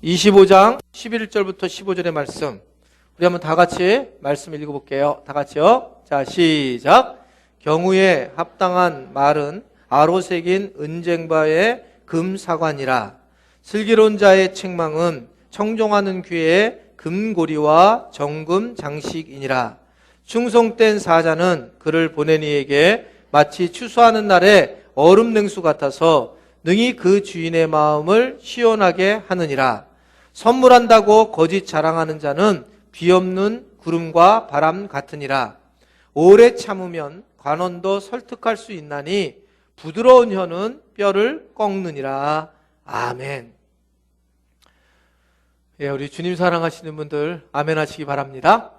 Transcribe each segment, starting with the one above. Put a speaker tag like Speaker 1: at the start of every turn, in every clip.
Speaker 1: 25장 11절부터 15절의 말씀, 우리 한번 다 같이 말씀 읽어볼게요. 다 같이요. 자, 시작. 경우에 합당한 말은 아로 새긴 은쟁바의 금사관이라. 슬기로운 자의 책망은 청종하는 귀의 금고리와 정금 장식이니라. 충성된 사자는 그를 보낸 이에게 마치 추수하는 날에 얼음 냉수 같아서 능히 그 주인의 마음을 시원하게 하느니라. 선물한다고 거짓 자랑하는 자는 비 없는 구름과 바람 같으니라. 오래 참으면 관원도 설득할 수 있나니 부드러운 혀는 뼈를 꺾느니라. 아멘. 예, 우리 주님 사랑하시는 분들 아멘 하시기 바랍니다.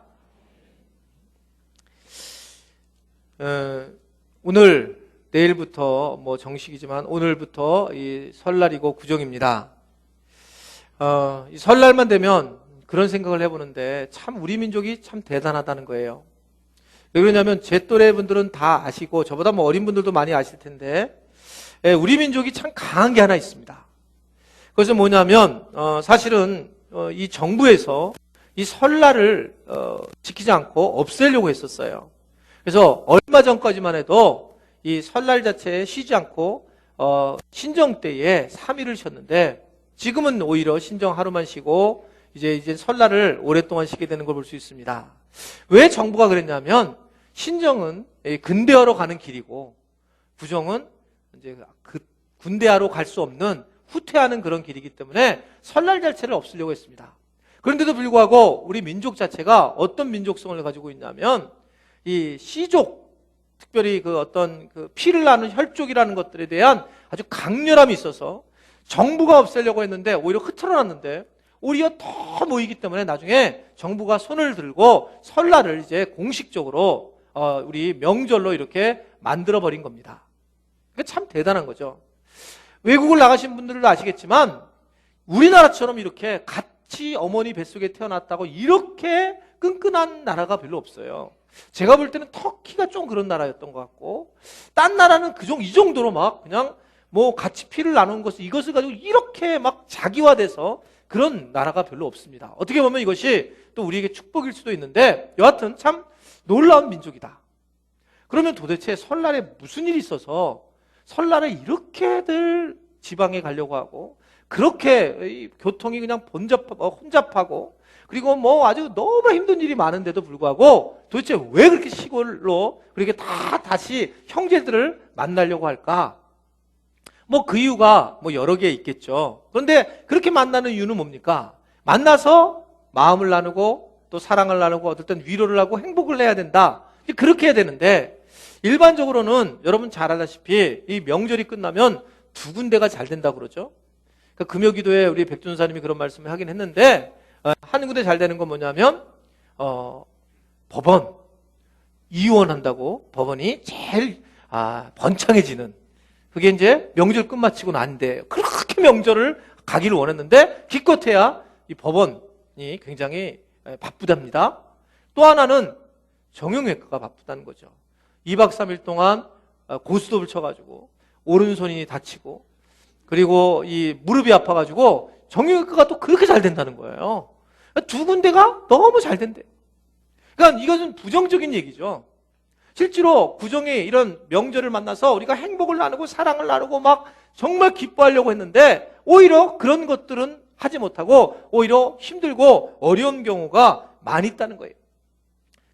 Speaker 1: 오늘 내일부터 뭐 정식이지만 오늘부터 이 설날이고 구정입니다. 이 설날만 되면 그런 생각을 해보는데 참 우리 민족이 참 대단하다는 거예요. 왜 그러냐면 제 또래 분들은 다 아시고 저보다 뭐 어린 분들도 많이 아실 텐데 우리 민족이 참 강한 게 하나 있습니다. 그것은 뭐냐면 사실은 이 정부에서 이 설날을 지키지 않고 없애려고 했었어요. 그래서 얼마 전까지만 해도 이 설날 자체에 쉬지 않고 신정 때에 3일을 쉬었는데 지금은 오히려 신정 하루만 쉬고 이제 설날을 오랫동안 쉬게 되는 걸 볼 수 있습니다. 왜 정부가 그랬냐면 신정은 근대화로 가는 길이고 구정은 이제 군대화로 갈 수 없는 후퇴하는 그런 길이기 때문에 설날 자체를 없애려고 했습니다. 그런데도 불구하고 우리 민족 자체가 어떤 민족성을 가지고 있냐면 이 씨족, 특별히 그 어떤 그 피를 나는 혈족이라는 것들에 대한 아주 강렬함이 있어서 정부가 없애려고 했는데 오히려 흐트러났는데 오히려 더 모이기 때문에 나중에 정부가 손을 들고 설날을 이제 공식적으로 우리 명절로 이렇게 만들어 버린 겁니다. 그게 참 대단한 거죠. 외국을 나가신 분들도 아시겠지만 우리나라처럼 이렇게 같이 어머니 뱃속에 태어났다고 이렇게 끈끈한 나라가 별로 없어요. 제가 볼 때는 터키가 좀 그런 나라였던 것 같고 딴 나라는 이 정도로 막 그냥 뭐 같이 피를 나눈 이것을 가지고 이렇게 막 자기화돼서 그런 나라가 별로 없습니다. 어떻게 보면 이것이 또 우리에게 축복일 수도 있는데 여하튼 참 놀라운 민족이다. 그러면 도대체 설날에 무슨 일이 있어서 설날에 이렇게들 지방에 가려고 하고 그렇게 교통이 그냥 혼잡하고 그리고 뭐 아주 너무 힘든 일이 많은데도 불구하고 도대체 왜 그렇게 시골로 그렇게 다시 형제들을 만나려고 할까? 뭐 그 이유가 뭐 여러 개 있겠죠. 그런데 그렇게 만나는 이유는 뭡니까? 만나서 마음을 나누고 또 사랑을 나누고 어떨 땐 위로를 하고 행복을 해야 된다. 그렇게 해야 되는데 일반적으로는 여러분 잘 알다시피 이 명절이 끝나면 두 군데가 잘 된다고 그러죠. 그러니까 금요기도에 우리 백준사님이 그런 말씀을 하긴 했는데 한 군데 잘 되는 건 뭐냐면 법원 이혼한다고 법원이 제일 번창해지는 그게 이제 명절 끝마치고 난데 그렇게 명절을 가기를 원했는데 기껏해야 이 법원이 굉장히 바쁘답니다. 또 하나는 정형외과가 바쁘다는 거죠. 2박 3일 동안 고스톱을 쳐가지고 오른손이 다치고 그리고 이 무릎이 아파가지고 정형외과가 또 그렇게 잘 된다는 거예요. 두 군데가 너무 잘 된대. 그러니까 이것은 부정적인 얘기죠. 실제로 구정이 이런 명절을 만나서 우리가 행복을 나누고 사랑을 나누고 막 정말 기뻐하려고 했는데 오히려 그런 것들은 하지 못하고 오히려 힘들고 어려운 경우가 많이 있다는 거예요.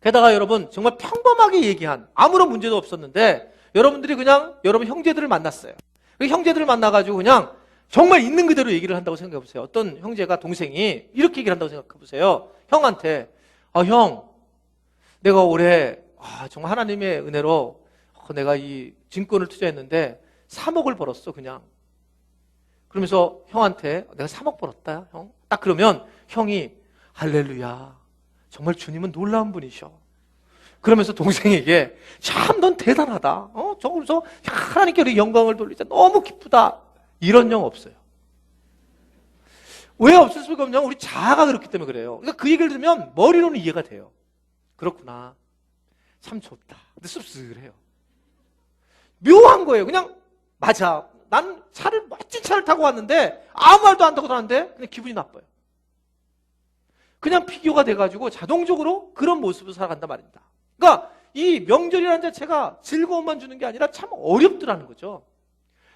Speaker 1: 게다가 여러분 정말 평범하게 얘기한 아무런 문제도 없었는데 여러분들이 그냥 여러분 형제들을 만났어요. 그 형제들을 만나가지고 그냥 정말 있는 그대로 얘기를 한다고 생각해 보세요. 어떤 형제가 동생이 이렇게 얘기를 한다고 생각해 보세요. 형한테 형 내가 올해 정말 하나님의 은혜로 내가 이 증권을 투자했는데 3억을 벌었어 그냥. 그러면서 형한테 내가 3억 벌었다 형. 딱 그러면 형이 할렐루야 정말 주님은 놀라운 분이셔. 그러면서 동생에게 참 넌 대단하다. 저기서 하나님께 우리 영광을 돌리자 너무 기쁘다. 이런 영 없어요. 왜 없을 수가 없냐면 우리 자아가 그렇기 때문에 그래요. 그러니까 그 얘기를 들으면 머리로는 이해가 돼요. 그렇구나. 참 좋다. 근데 씁쓸해요. 묘한 거예요. 그냥 맞아. 난 멋진 차를 타고 왔는데 아무 말도 안 하고 다녔는데 그냥 기분이 나빠요. 그냥 비교가 돼가지고 자동적으로 그런 모습으로 살아간단 말입니다. 그러니까 이 명절이라는 자체가 즐거움만 주는 게 아니라 참 어렵더라는 거죠.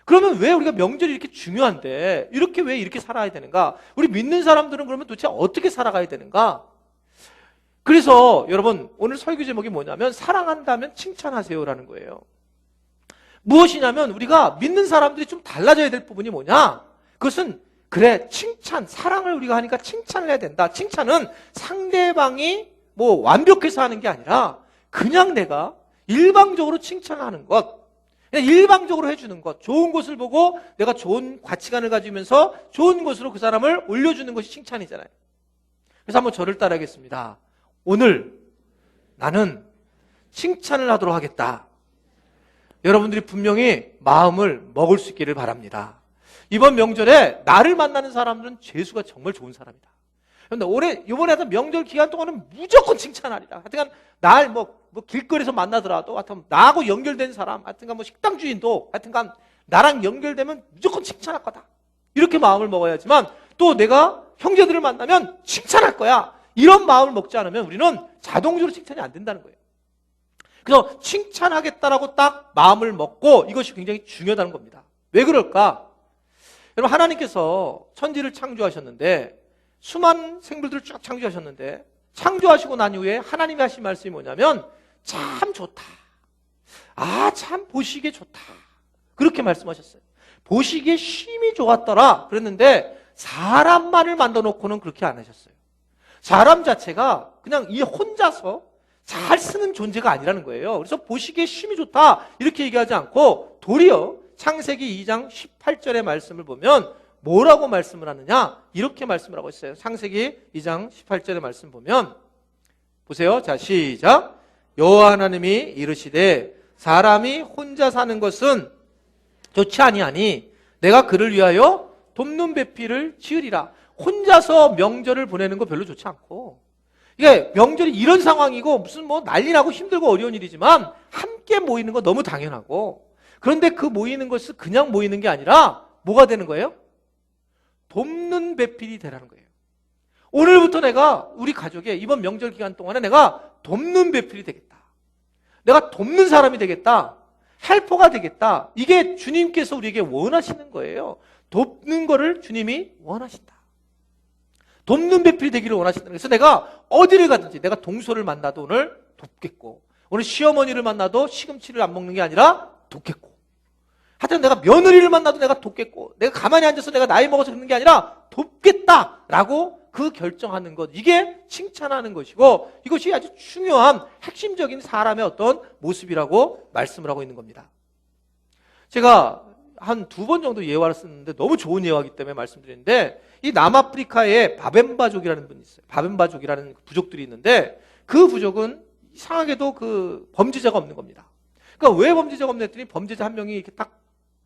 Speaker 1: 그러면 왜 우리가 명절이 이렇게 중요한데 왜 이렇게 살아야 되는가? 우리 믿는 사람들은 그러면 도대체 어떻게 살아가야 되는가? 그래서 여러분 오늘 설교 제목이 뭐냐면 사랑한다면 칭찬하세요라는 거예요. 무엇이냐면 우리가 믿는 사람들이 좀 달라져야 될 부분이 뭐냐? 그것은 그래 칭찬, 사랑을 우리가 하니까 칭찬을 해야 된다. 칭찬은 상대방이 뭐 완벽해서 하는 게 아니라 그냥 내가 일방적으로 칭찬하는 것, 그냥 일방적으로 해주는 것, 좋은 것을 보고 내가 좋은 가치관을 가지면서 좋은 것으로 그 사람을 올려주는 것이 칭찬이잖아요. 그래서 한번 저를 따라하겠습니다. 오늘 나는 칭찬을 하도록 하겠다. 여러분들이 분명히 마음을 먹을 수 있기를 바랍니다. 이번 명절에 나를 만나는 사람들은 재수가 정말 좋은 사람이다. 그런데 이번에 하여튼 명절 기간 동안은 무조건 칭찬하리라. 하여튼간 날 길거리에서 만나더라도 하여튼 나하고 연결된 사람, 하여튼간 식당 주인도 하여튼간 나랑 연결되면 무조건 칭찬할 거다. 이렇게 마음을 먹어야지만 또 내가 형제들을 만나면 칭찬할 거야. 이런 마음을 먹지 않으면 우리는 자동적으로 칭찬이 안 된다는 거예요. 그래서 칭찬하겠다라고 딱 마음을 먹고 이것이 굉장히 중요하다는 겁니다. 왜 그럴까? 여러분 하나님께서 천지를 창조하셨는데 수많은 생물들을 쭉 창조하셨는데 창조하시고 난 이후에 하나님이 하신 말씀이 뭐냐면 참 좋다. 참 보시기에 좋다. 그렇게 말씀하셨어요. 보시기에 심히 좋았더라 그랬는데 사람만을 만들어 놓고는 그렇게 안 하셨어요. 사람 자체가 그냥 이 혼자서 잘 쓰는 존재가 아니라는 거예요. 그래서 보시기에 심히 좋다 이렇게 얘기하지 않고 도리어 창세기 2장 18절의 말씀을 보면 뭐라고 말씀을 하느냐? 이렇게 말씀을 하고 있어요. 창세기 2장 18절의 말씀 보면 보세요. 자, 시작. 여호와 하나님이 이르시되 사람이 혼자 사는 것은 좋지 아니하니 내가 그를 위하여 돕는 배필을 지으리라. 혼자서 명절을 보내는 거 별로 좋지 않고 이게 명절이 이런 상황이고 무슨 난리 나고 힘들고 어려운 일이지만 함께 모이는 거 너무 당연하고 그런데 그 모이는 것은 그냥 모이는 게 아니라 뭐가 되는 거예요? 돕는 배필이 되라는 거예요. 오늘부터 내가 우리 가족의 이번 명절 기간 동안에 내가 돕는 배필이 되겠다. 내가 돕는 사람이 되겠다. 헬퍼가 되겠다. 이게 주님께서 우리에게 원하시는 거예요. 돕는 거를 주님이 원하신다. 돕는 배필이 되기를 원하신다. 그래서 내가 어디를 가든지 내가 동서를 만나도 오늘 돕겠고 오늘 시어머니를 만나도 시금치를 안 먹는 게 아니라 돕겠고 하여튼 내가 며느리를 만나도 내가 돕겠고 내가 가만히 앉아서 내가 나이 먹어서 그러는 게 아니라 돕겠다라고 그 결정하는 것 이게 칭찬하는 것이고 이것이 아주 중요한 핵심적인 사람의 어떤 모습이라고 말씀을 하고 있는 겁니다. 제가 한 2번 정도 예화를 썼는데 너무 좋은 예화이기 때문에 말씀드리는데 이 남아프리카에 바벤바족이라는 분이 있어요. 바벤바족이라는 부족들이 있는데 그 부족은 이상하게도 그 범죄자가 없는 겁니다. 그러니까 왜 범죄자가 없냐 했더니 범죄자 한 명이 이렇게 딱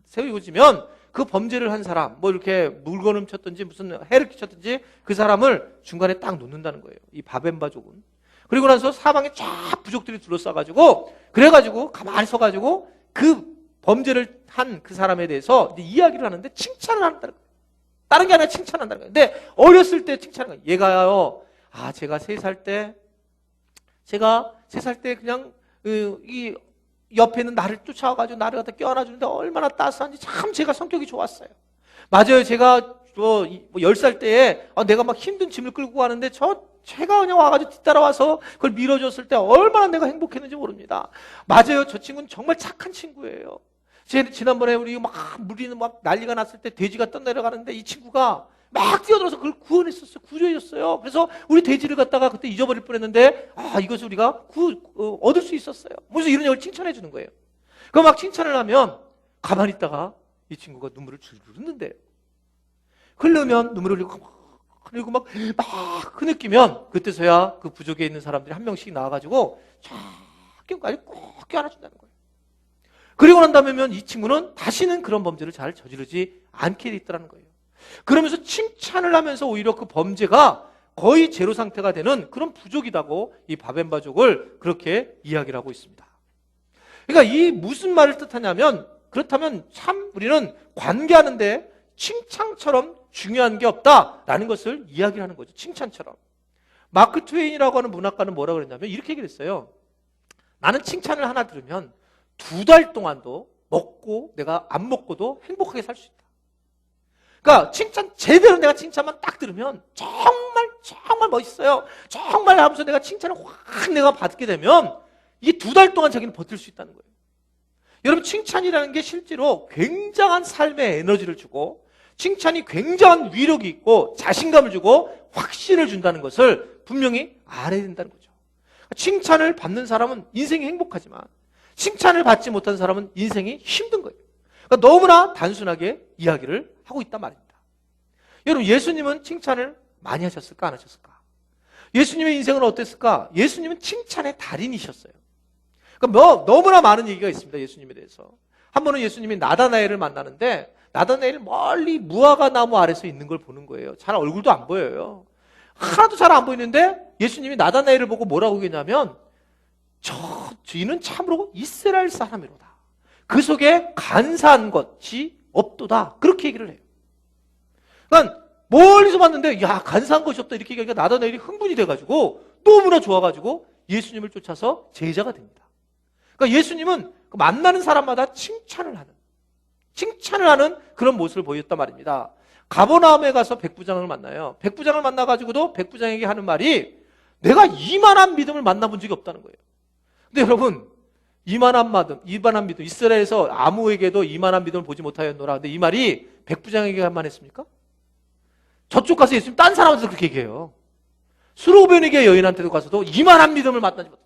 Speaker 1: 세워지면 그 범죄를 한 사람 이렇게 물건을 훔쳤든지 무슨 해를 끼쳤든지 그 사람을 중간에 딱 놓는다는 거예요. 이 바벤바족은. 그리고 나서 사방에 쫙 부족들이 둘러싸가지고 그래가지고 가만히 서가지고 그 범죄를 한 그 사람에 대해서 이야기를 하는데 칭찬을 한다는 거예요. 다른 게 아니라 칭찬한다는 거예요. 근데 어렸을 때 칭찬하는 거예요. 얘가요. 제가 3살 때 그냥 이 옆에는 나를 쫓아와가지고 나를 갖다 껴안아주는데 얼마나 따스한지 참 제가 성격이 좋았어요. 맞아요. 제가 10살 때에 내가 막 힘든 짐을 끌고 가는데 제가 그냥 와가지고 뒤따라와서 그걸 밀어줬을 때 얼마나 내가 행복했는지 모릅니다. 맞아요. 저 친구는 정말 착한 친구예요. 지난번에 우리 물이 난리가 났을 때 돼지가 떠내려가는데 이 친구가 막 뛰어들어서 그걸 구원했었어요. 구조해줬어요. 그래서 우리 돼지를 갖다가 그때 잊어버릴 뻔했는데 이것을 우리가 얻을 수 있었어요. 그래서 이런 얘기를 칭찬해 주는 거예요. 그럼 막 칭찬을 하면 가만히 있다가 이 친구가 눈물을 줄줄 흘린대요. 흘리면 눈물을 흘리고 막 흐느끼면 그때서야 그 부족에 있는 사람들이 한 명씩 나와가지고 쫙까지 꼭 껴안아준다는 거예요. 그리고 난 다음에 이 친구는 다시는 그런 범죄를 잘 저지르지 않게 돼 있더라는 거예요. 그러면서 칭찬을 하면서 오히려 그 범죄가 거의 제로 상태가 되는 그런 부족이라고 이 바벤바족을 그렇게 이야기를 하고 있습니다. 그러니까 이 무슨 말을 뜻하냐면 그렇다면 참 우리는 관계하는데 칭찬처럼 중요한 게 없다라는 것을 이야기하는 거죠. 칭찬처럼. 마크 트웨인이라고 하는 문학가는 뭐라고 그랬냐면 이렇게 얘기를 했어요. 나는 칭찬을 하나 들으면 2달 동안도 먹고 내가 안 먹고도 행복하게 살 수 있다. 그러니까 칭찬 제대로 내가 칭찬만 딱 들으면 정말 멋있어요. 정말 하면서 내가 칭찬을 확 내가 받게 되면 이게 2달 동안 자기는 버틸 수 있다는 거예요. 여러분 칭찬이라는 게 실제로 굉장한 삶의 에너지를 주고 칭찬이 굉장한 위력이 있고 자신감을 주고 확신을 준다는 것을 분명히 알아야 된다는 거죠. 칭찬을 받는 사람은 인생이 행복하지만 칭찬을 받지 못한 사람은 인생이 힘든 거예요. 그러니까 너무나 단순하게 이야기를 하고 있단 말입니다. 여러분 예수님은 칭찬을 많이 하셨을까 안 하셨을까? 예수님의 인생은 어땠을까? 예수님은 칭찬의 달인이셨어요. 그러니까 너무나 많은 얘기가 있습니다. 예수님에 대해서. 한 번은 예수님이 나다나엘을 만나는데 나다나엘이 멀리 무화과 나무 아래서 있는 걸 보는 거예요. 잘 얼굴도 안 보여요. 하나도 잘 안 보이는데 예수님이 나다나엘을 보고 뭐라고 얘기했냐면 저 주인은 참으로 이스라엘 사람이로다. 그 속에 간사한 것이 없도다. 그렇게 얘기를 해요. 그러니까 멀리서 봤는데 야 간사한 것이 없다 이렇게 얘기하니까 나다나엘이 흥분이 돼가지고 너무나 좋아가지고 예수님을 쫓아서 제자가 됩니다. 그러니까 예수님은 만나는 사람마다 칭찬을 하는 그런 모습을 보였단 말입니다. 가버나움에 가서 백부장을 만나요. 백부장을 만나가지고도 백부장에게 하는 말이 내가 이만한 믿음을 만나본 적이 없다는 거예요. 근데 여러분 이만한 믿음 이스라엘에서 아무에게도 이만한 믿음을 보지 못하였노라. 근데 이 말이 백부장에게만 했습니까? 저쪽 가서 예수님 딴 사람한테도 그렇게 얘기해요. 수로베니게 여인한테도 가서도 이만한 믿음을 만나지 못했다.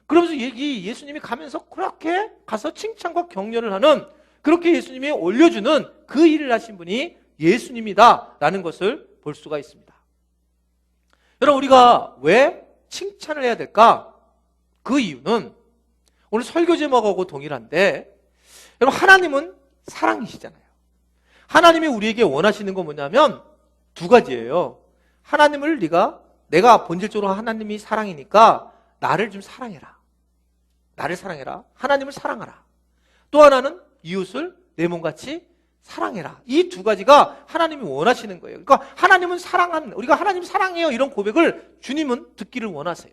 Speaker 1: 그러면서 예수님이 가면서 그렇게 가서 칭찬과 격려를 하는 그렇게 예수님이 올려주는 그 일을 하신 분이 예수님이다라는 것을 볼 수가 있습니다. 여러분 우리가 왜 칭찬을 해야 될까? 그 이유는 오늘 설교 제목하고 동일한데 여러분 하나님은 사랑이시잖아요. 하나님이 우리에게 원하시는 건 뭐냐면 두 가지예요. 하나님을 내가 본질적으로 하나님이 사랑이니까 나를 좀 사랑해라. 나를 사랑해라. 하나님을 사랑하라. 또 하나는 이웃을 내 몸같이 사랑해라. 이 두 가지가 하나님이 원하시는 거예요. 그러니까 하나님은 우리가 하나님 사랑해요. 이런 고백을 주님은 듣기를 원하세요.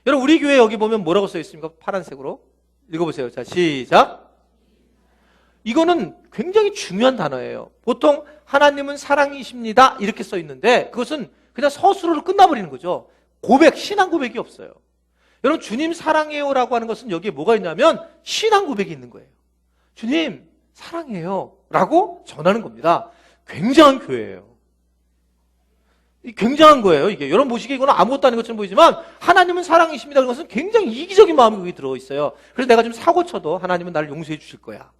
Speaker 1: 여러분 우리 교회 여기 보면 뭐라고 써 있습니까? 파란색으로. 읽어보세요. 자, 시작. 이거는 굉장히 중요한 단어예요. 보통 하나님은 사랑이십니다. 이렇게 써 있는데 그것은 그냥 서술어로 끝나버리는 거죠. 신앙 고백이 없어요. 여러분 주님 사랑해요라고 하는 것은 여기에 뭐가 있냐면 신앙 고백이 있는 거예요. 주님 사랑해요 라고 전하는 겁니다. 굉장한 교회예요. 굉장한 거예요. 이게 여러분 보시기에 이거는 아무것도 아닌 것처럼 보이지만 하나님은 사랑이십니다. 그것은 굉장히 이기적인 마음이 거기 들어있어요. 그래서 내가 좀 사고 쳐도 하나님은 나를 용서해 주실 거야.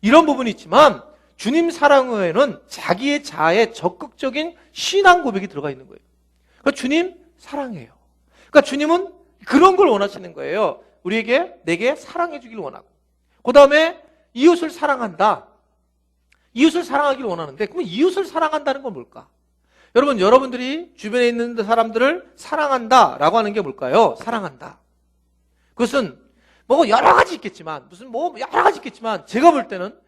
Speaker 1: 이런 부분이 있지만 주님 사랑에는 자기의 자아의 적극적인 신앙 고백이 들어가 있는 거예요. 그러니까 주님 사랑해요. 그러니까 주님은 그런 걸 원하시는 거예요. 내게 사랑해 주길 원하고. 그 다음에 이웃을 사랑한다. 이웃을 사랑하기를 원하는데 그럼 이웃을 사랑한다는 건 뭘까? 여러분들이 주변에 있는 사람들을 사랑한다라고 하는 게 뭘까요? 사랑한다. 그것은 여러 가지 있겠지만 여러 가지 있겠지만 제가 볼 때는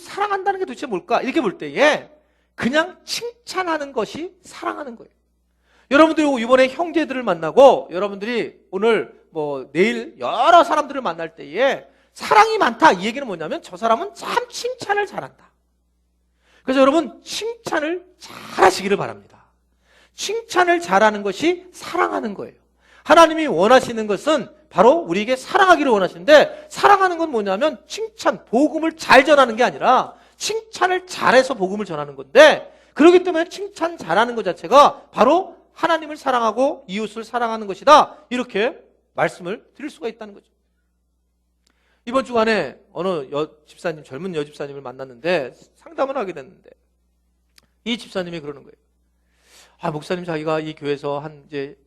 Speaker 1: 사랑한다는 게 도대체 뭘까? 이렇게 볼 때에 그냥 칭찬하는 것이 사랑하는 거예요. 여러분들이 이번에 형제들을 만나고 여러분들이 오늘 내일 여러 사람들을 만날 때에 사랑이 많다 이 얘기는 뭐냐면 저 사람은 참 칭찬을 잘한다. 그래서 여러분 칭찬을 잘하시기를 바랍니다. 칭찬을 잘하는 것이 사랑하는 거예요. 하나님이 원하시는 것은 바로 우리에게 사랑하기를 원하시는데 사랑하는 건 뭐냐면 칭찬, 복음을 잘 전하는 게 아니라 칭찬을 잘해서 복음을 전하는 건데 그렇기 때문에 칭찬 잘하는 것 자체가 바로 하나님을 사랑하고 이웃을 사랑하는 것이다. 이렇게 말씀을 드릴 수가 있다는 거죠. 이번 주간에 어느 젊은 여집사님을 만났는데 상담을 하게 됐는데 이 집사님이 그러는 거예요. 목사님 자기가 이 교회에서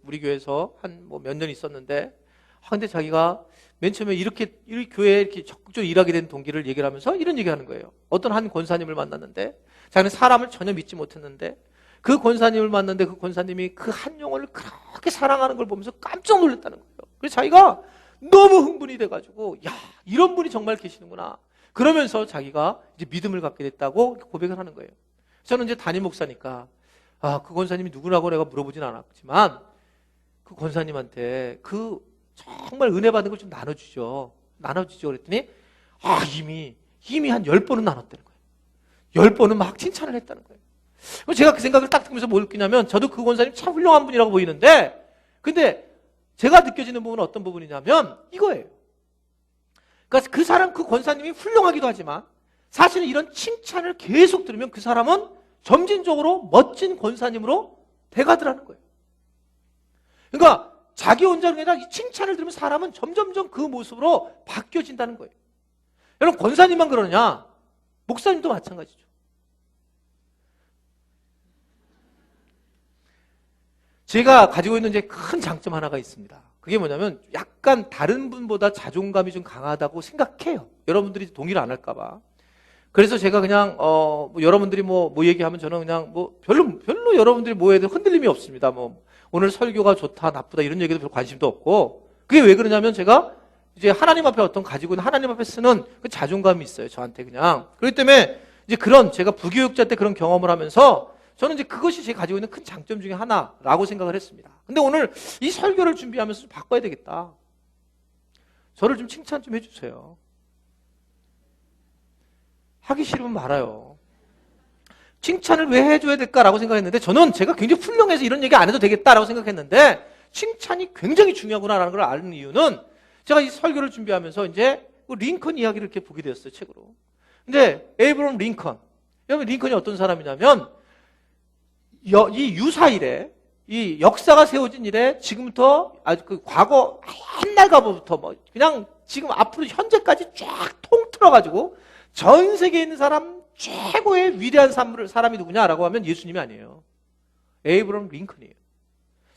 Speaker 1: 우리 교회에서 몇 년 있었는데 근데 자기가 맨 처음에 이렇게 이 교회에 이렇게 적극적으로 일하게 된 동기를 얘기를 하면서 이런 얘기 하는 거예요. 어떤 한 권사님을 만났는데 자기는 사람을 전혀 믿지 못했는데 그 권사님을 만났는데 그 권사님이 그 한 영혼을 그렇게 사랑하는 걸 보면서 깜짝 놀랐다는 거예요. 그래서 자기가 너무 흥분이 돼가지고 이런 분이 정말 계시는구나. 그러면서 자기가 이제 믿음을 갖게 됐다고 고백을 하는 거예요. 저는 이제 담임 목사니까 그 권사님이 누구라고 내가 물어보진 않았지만 그 권사님한테 그 정말 은혜 받은 걸 좀 나눠주죠. 그랬더니 이미 한 10번은 나눴다는 거예요. 10번은 막 칭찬을 했다는 거예요. 그래서 제가 그 생각을 딱 들으면서 뭘 느끼냐면 저도 그 권사님 참 훌륭한 분이라고 보이는데 근데 제가 느껴지는 부분은 어떤 부분이냐면 이거예요. 그러니까 그 사람, 그 권사님이 훌륭하기도 하지만 사실은 이런 칭찬을 계속 들으면 그 사람은 점진적으로 멋진 권사님으로 돼가더라는 거예요. 그러니까 자기 혼자 아니라 이 칭찬을 들으면 사람은 점점점 그 모습으로 바뀌어진다는 거예요. 여러분 권사님만 그러냐? 목사님도 마찬가지죠. 제가 가지고 있는 이제 큰 장점 하나가 있습니다. 그게 뭐냐면 약간 다른 분보다 자존감이 좀 강하다고 생각해요. 여러분들이 동의를 안 할까봐. 그래서 제가 그냥 뭐 여러분들이 뭐 얘기하면 저는 그냥 뭐 별로 여러분들이 뭐에 대해 흔들림이 없습니다. 뭐 오늘 설교가 좋다 나쁘다 이런 얘기도 별 관심도 없고 그게 왜 그러냐면 제가 이제 하나님 앞에 가지고 있는 하나님 앞에 쓰는 그 자존감이 있어요. 저한테 그냥. 그렇기 때문에 이제 그런 제가 부교육자 때 그런 경험을 하면서 저는 이제 그것이 제가 가지고 있는 큰 장점 중에 하나라고 생각을 했습니다. 근데 오늘 이 설교를 준비하면서 좀 바꿔야 되겠다. 저를 좀 칭찬 좀 해주세요. 하기 싫으면 말아요. 칭찬을 왜 해줘야 될까라고 생각했는데 저는 제가 굉장히 훌륭해서 이런 얘기 안 해도 되겠다라고 생각했는데 칭찬이 굉장히 중요하구나라는 걸 아는 이유는 제가 이 설교를 준비하면서 이제 링컨 이야기를 이렇게 보게 되었어요, 책으로. 근데 에이브럼 링컨. 여러분 링컨이 어떤 사람이냐면 이 유사 이래 이 역사가 세워진 이래 지금부터 아주 그 과거 옛날가부터 뭐 그냥 지금 앞으로 현재까지 쫙 통틀어가지고 전 세계에 있는 사람 최고의 위대한 사람이 누구냐라고 하면 예수님이 아니에요. 에이브럼 링컨이에요.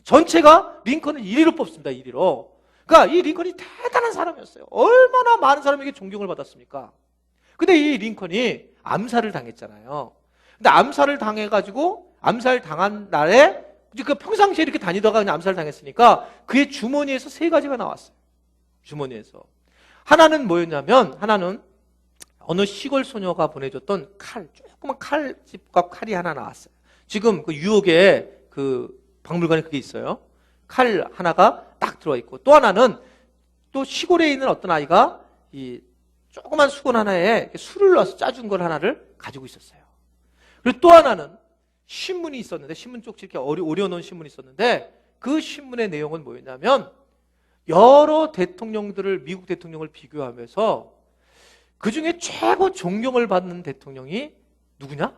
Speaker 1: 전체가 링컨을 1위로 뽑습니다. 1위로. 그러니까 이 링컨이 대단한 사람이었어요. 얼마나 많은 사람에게 존경을 받았습니까? 근데 이 링컨이 암살을 당했잖아요. 근데 암살을 당해가지고 암살 당한 날에 그 평상시에 이렇게 다니다가 그냥 암살을 당했으니까 그의 주머니에서 3가지가 나왔어요. 주머니에서. 하나는 뭐였냐면 하나는 어느 시골 소녀가 보내줬던 조그만 칼집과 칼이 하나 나왔어요. 지금 그 유혹에 그 박물관에 그게 있어요. 칼 하나가 딱 들어가 있고 또 하나는 또 시골에 있는 어떤 아이가 이 조그만 수건 하나에 술을 넣어서 짜준 걸 하나를 가지고 있었어요. 그리고 또 하나는 신문이 있었는데 신문 쪽지 이렇게 오려놓은 신문이 있었는데 그 신문의 내용은 뭐였냐면 여러 대통령들을 미국 대통령을 비교하면서 그 중에 최고 존경을 받는 대통령이 누구냐?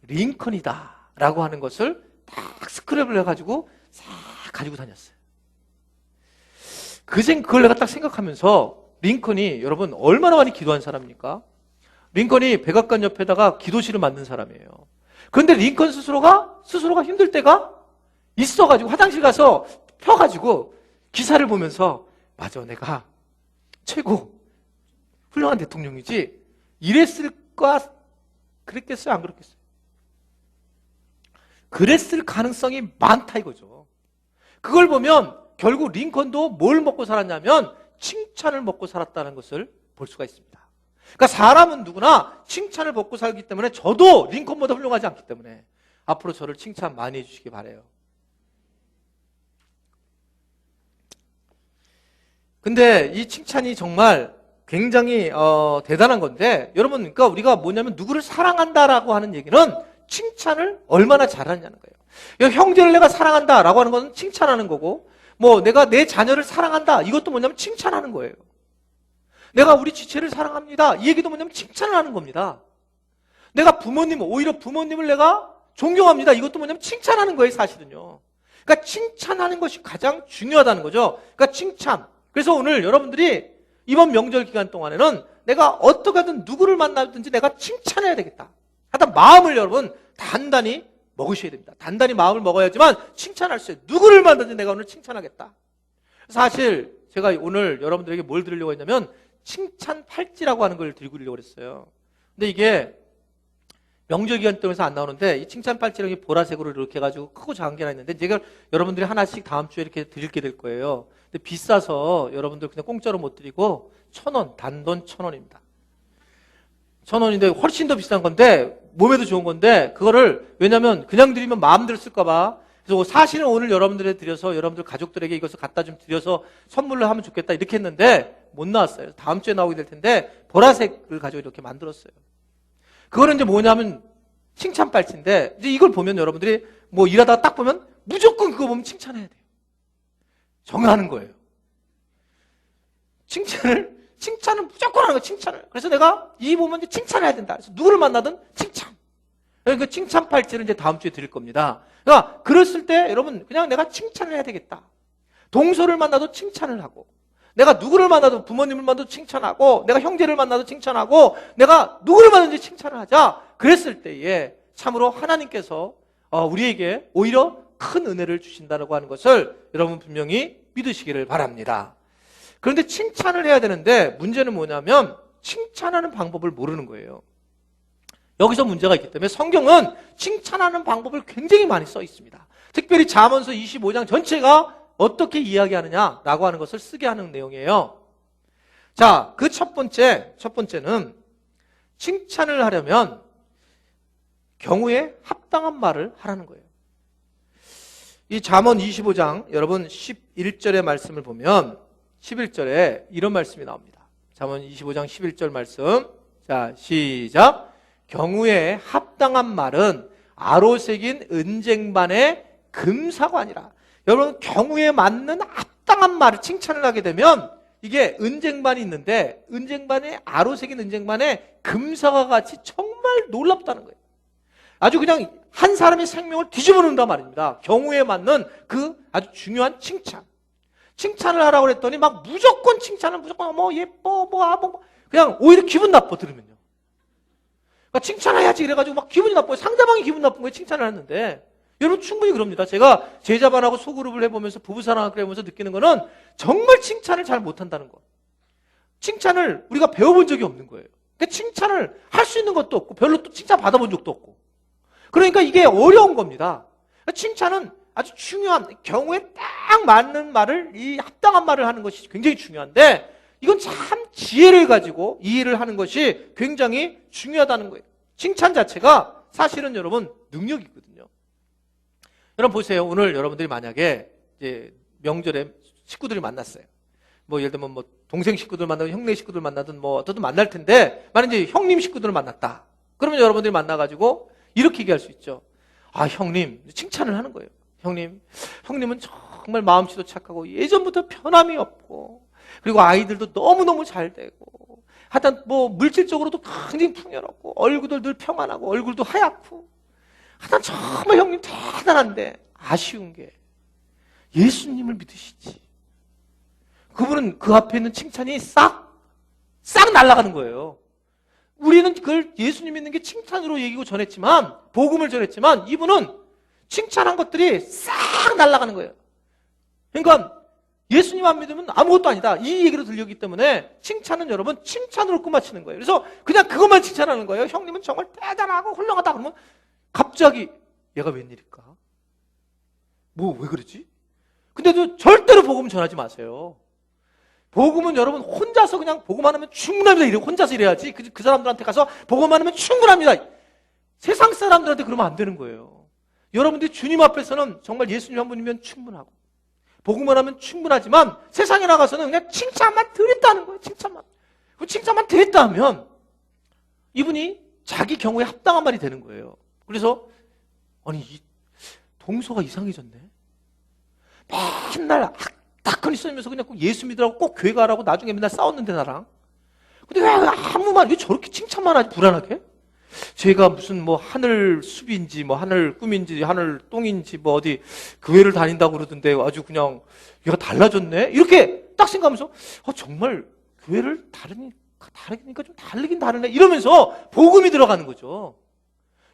Speaker 1: 링컨이다 라고 하는 것을 딱 스크랩을 해가지고 싹 가지고 다녔어요. 그걸 내가 딱 생각하면서 링컨이 여러분 얼마나 많이 기도한 사람입니까? 링컨이 백악관 옆에다가 기도실을 만든 사람이에요. 그런데 링컨 스스로가 힘들 때가 있어가지고 화장실 가서 펴가지고 기사를 보면서 맞아 내가 최고 훌륭한 대통령이지 이랬을까 그랬겠어요 안 그랬겠어요? 그랬을 가능성이 많다 이거죠. 그걸 보면 결국 링컨도 뭘 먹고 살았냐면 칭찬을 먹고 살았다는 것을 볼 수가 있습니다. 그러니까 사람은 누구나 칭찬을 먹고 살기 때문에 저도 링컨보다 훌륭하지 않기 때문에 앞으로 저를 칭찬 많이 해주시기 바라요. 근데 이 칭찬이 정말 굉장히 대단한 건데 여러분 그러니까 우리가 뭐냐면 누구를 사랑한다라고 하는 얘기는 칭찬을 얼마나 잘하느냐는 거예요. 형제를 내가 사랑한다라고 하는 것은 칭찬하는 거고 뭐 내가 내 자녀를 사랑한다 이것도 뭐냐면 칭찬하는 거예요. 내가 우리 지체를 사랑합니다 이 얘기도 뭐냐면 칭찬을 하는 겁니다. 내가 오히려 부모님을 내가 존경합니다 이것도 뭐냐면 칭찬하는 거예요 사실은요. 그러니까 칭찬하는 것이 가장 중요하다는 거죠. 그러니까 칭찬. 그래서 오늘 여러분들이 이번 명절 기간 동안에는 내가 어떻게 하든 누구를 만나든지 내가 칭찬해야 되겠다. 하여튼 마음을 여러분 단단히 먹으셔야 됩니다. 단단히 마음을 먹어야지만 칭찬할 수 있어요. 누구를 만나든지 내가 오늘 칭찬하겠다. 사실 제가 오늘 여러분들에게 뭘 드리려고 했냐면 칭찬 팔찌라고 하는 걸 들고 오려고 했어요. 근데 이게 명절 기간 동안에서 안 나오는데 이 칭찬 팔찌를 보라색으로 이렇게 해가지고 크고 작은 게 하나 있는데 제가 여러분들이 하나씩 다음 주에 이렇게 드릴게 될 거예요. 근데 비싸서 여러분들 그냥 공짜로 못 드리고 1,000원, 단돈 1,000원입니다. 1,000원인데 훨씬 더 비싼 건데 몸에도 좋은 건데 그거를 왜냐면 그냥 드리면 마음대로 쓸까봐 그래서 사실은 오늘 여러분들에 드려서 여러분들 가족들에게 이것을 갖다 좀 드려서 선물을 하면 좋겠다 이렇게 했는데 못 나왔어요. 다음 주에 나오게 될 텐데 보라색을 가지고 이렇게 만들었어요. 그거는 이제 뭐냐면 칭찬 빨치인데 이제 이걸 보면 여러분들이 뭐 일하다가 딱 보면 무조건 그거 보면 칭찬해야 돼요. 정하는 거예요. 칭찬은 무조건 하는 거예요. 칭찬을. 그래서 내가 이 보면 이제 칭찬해야 된다. 그래서 누구를 만나든 칭찬. 그 칭찬 팔찌를 이제 다음 주에 드릴 겁니다. 그러니까 그랬을 때 여러분 그냥 내가 칭찬을 해야 되겠다. 동서를 만나도 칭찬을 하고 내가 누구를 만나도 부모님을 만나도 칭찬하고 내가 형제를 만나도 칭찬하고 내가 누구를 만나든지 칭찬을 하자. 그랬을 때에 참으로 하나님께서 우리에게 오히려 큰 은혜를 주신다고 하는 것을 여러분 분명히 믿으시기를 바랍니다. 그런데 칭찬을 해야 되는데 문제는 뭐냐면 칭찬하는 방법을 모르는 거예요. 여기서 문제가 있기 때문에 성경은 칭찬하는 방법을 굉장히 많이 써 있습니다. 특별히 잠언서 25장 전체가 어떻게 이야기하느냐라고 하는 것을 쓰게 하는 내용이에요. 자, 그 첫 번째는 칭찬을 하려면 경우에 합당한 말을 하라는 거예요. 이 잠언 25장 여러분 11절의 말씀을 보면 11절에 이런 말씀이 나옵니다. 잠언 25장 11절 말씀. 자, 시작. 경우에 합당한 말은 아로새긴 은쟁반의 금사관이라. 여러분 경우에 맞는 합당한 말을 칭찬을 하게 되면 이게 은쟁반이 있는데 은쟁반에 아로새긴 은쟁반에 금사과 같이 정말 놀랍다는 거예요. 아주 그냥 한 사람의 생명을 뒤집어 놓는단 말입니다. 경우에 맞는 그 아주 중요한 칭찬. 칭찬을 하라고 그랬더니 막 무조건 칭찬을 무조건 뭐 예뻐 뭐 그냥 오히려 기분 나빠 들으면요. 그러니까 칭찬해야지 이래가지고 막 기분이 나빠요. 상대방이 기분 나쁜 거예요. 칭찬을 하는데 여러분 충분히 그럽니다. 제가 제자반하고 소그룹을 해보면서 부부사랑학을 해보면서 느끼는 거는 정말 칭찬을 잘 못한다는 거. 칭찬을 우리가 배워본 적이 없는 거예요. 그러니까 칭찬을 할 수 있는 것도 없고 별로 또 칭찬 받아본 적도 없고 그러니까 이게 어려운 겁니다. 그러니까 칭찬은 아주 중요한 경우에 딱 맞는 말을 이 합당한 말을 하는 것이 굉장히 중요한데 이건 참 지혜를 가지고 이 일을 하는 것이 굉장히 중요하다는 거예요. 칭찬 자체가 사실은 여러분 능력이거든요. 여러분 보세요. 오늘 여러분들이 만약에 이제 명절에 식구들이 만났어요. 뭐 예를 들면 뭐 동생 식구들 만나든 형네 식구들 만나든 뭐 어떻든 만날 텐데 만약 이제 형님 식구들을 만났다. 그러면 여러분들이 만나가지고 이렇게 얘기할 수 있죠. 아 형님 칭찬을 하는 거예요. 형님은 정말 마음씨도 착하고 예전부터 변함이 없고 그리고 아이들도 너무너무 잘 되고 하여튼 뭐 물질적으로도 굉장히 풍요롭고 얼굴도 늘 평안하고 얼굴도 하얗고 하여튼 정말 형님 대단한데 아쉬운 게 예수님을 믿으시지. 그분은 그 앞에 있는 칭찬이 싹 날아가는 거예요. 우리는 그걸 예수님 믿는 게 칭찬으로 얘기고 전했지만 복음을 전했지만 이분은 칭찬한 것들이 싹 날아가는 거예요. 그러니까 예수님 안 믿으면 아무것도 아니다. 이 얘기로 들렸기 때문에 칭찬은 여러분 칭찬으로 끝마치는 거예요. 그래서 그냥 그것만 칭찬하는 거예요. 형님은 정말 대단하고 훌륭하다 그러면 갑자기 얘가 웬일일까? 뭐 왜 그러지? 근데도 절대로 복음 전하지 마세요. 복음은 여러분 혼자서 그냥 복음하면 충분합니다. 혼자서 이래야지. 그 사람들한테 가서 복음하면 충분합니다. 세상 사람들한테 그러면 안 되는 거예요. 여러분들이 주님 앞에서는 정말 예수님 한 분이면 충분하고 복음을 하면 충분하지만 세상에 나가서는 그냥 칭찬만 드린다는 거예요. 칭찬만 드렸다 하면 이분이 자기 경우에 합당한 말이 되는 거예요. 그래서 아니 이 동서가 이상해졌네. 맨날 딱건 있으면서 그냥 꼭 예수 믿으라고 꼭 교회 가라고 나중에 맨날 싸웠는데 나랑. 근데 왜 아무 말 왜 저렇게 칭찬만 하지 불안하게? 제가 무슨 뭐 하늘 숲인지 뭐 하늘 꿈인지 하늘 똥인지 뭐 어디 교회를 다닌다고 그러던데 아주 그냥 얘가 달라졌네? 이렇게 딱 생각하면서 정말 교회를 다르니까 좀 다르긴 다르네 이러면서 복음이 들어가는 거죠.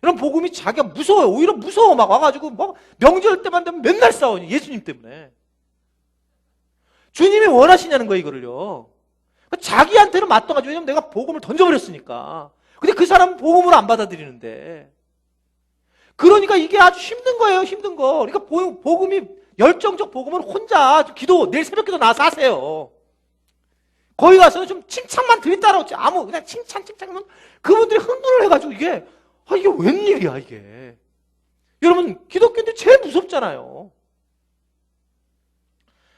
Speaker 1: 이런 복음이 자기가 무서워요. 오히려 무서워. 막 와가지고 뭐 명절 때만 되면 맨날 싸워요. 예수님 때문에. 주님이 원하시냐는 거예요, 이거를요. 자기한테는 맞다가지고 왜냐면 내가 복음을 던져버렸으니까. 근데 그 사람은 복음을 안 받아들이는데. 그러니까 이게 아주 힘든 거예요, 힘든 거. 그러니까 복음이, 열정적 복음은 혼자 기도, 내일 새벽 기도 나와서 하세요. 거기 가서는 좀 칭찬만 드린다라고 아무 그냥 칭찬하면 그분들이 흥분을 해가지고 이게 이게 웬일이야 이게. 여러분 기독교인들이 제일 무섭잖아요.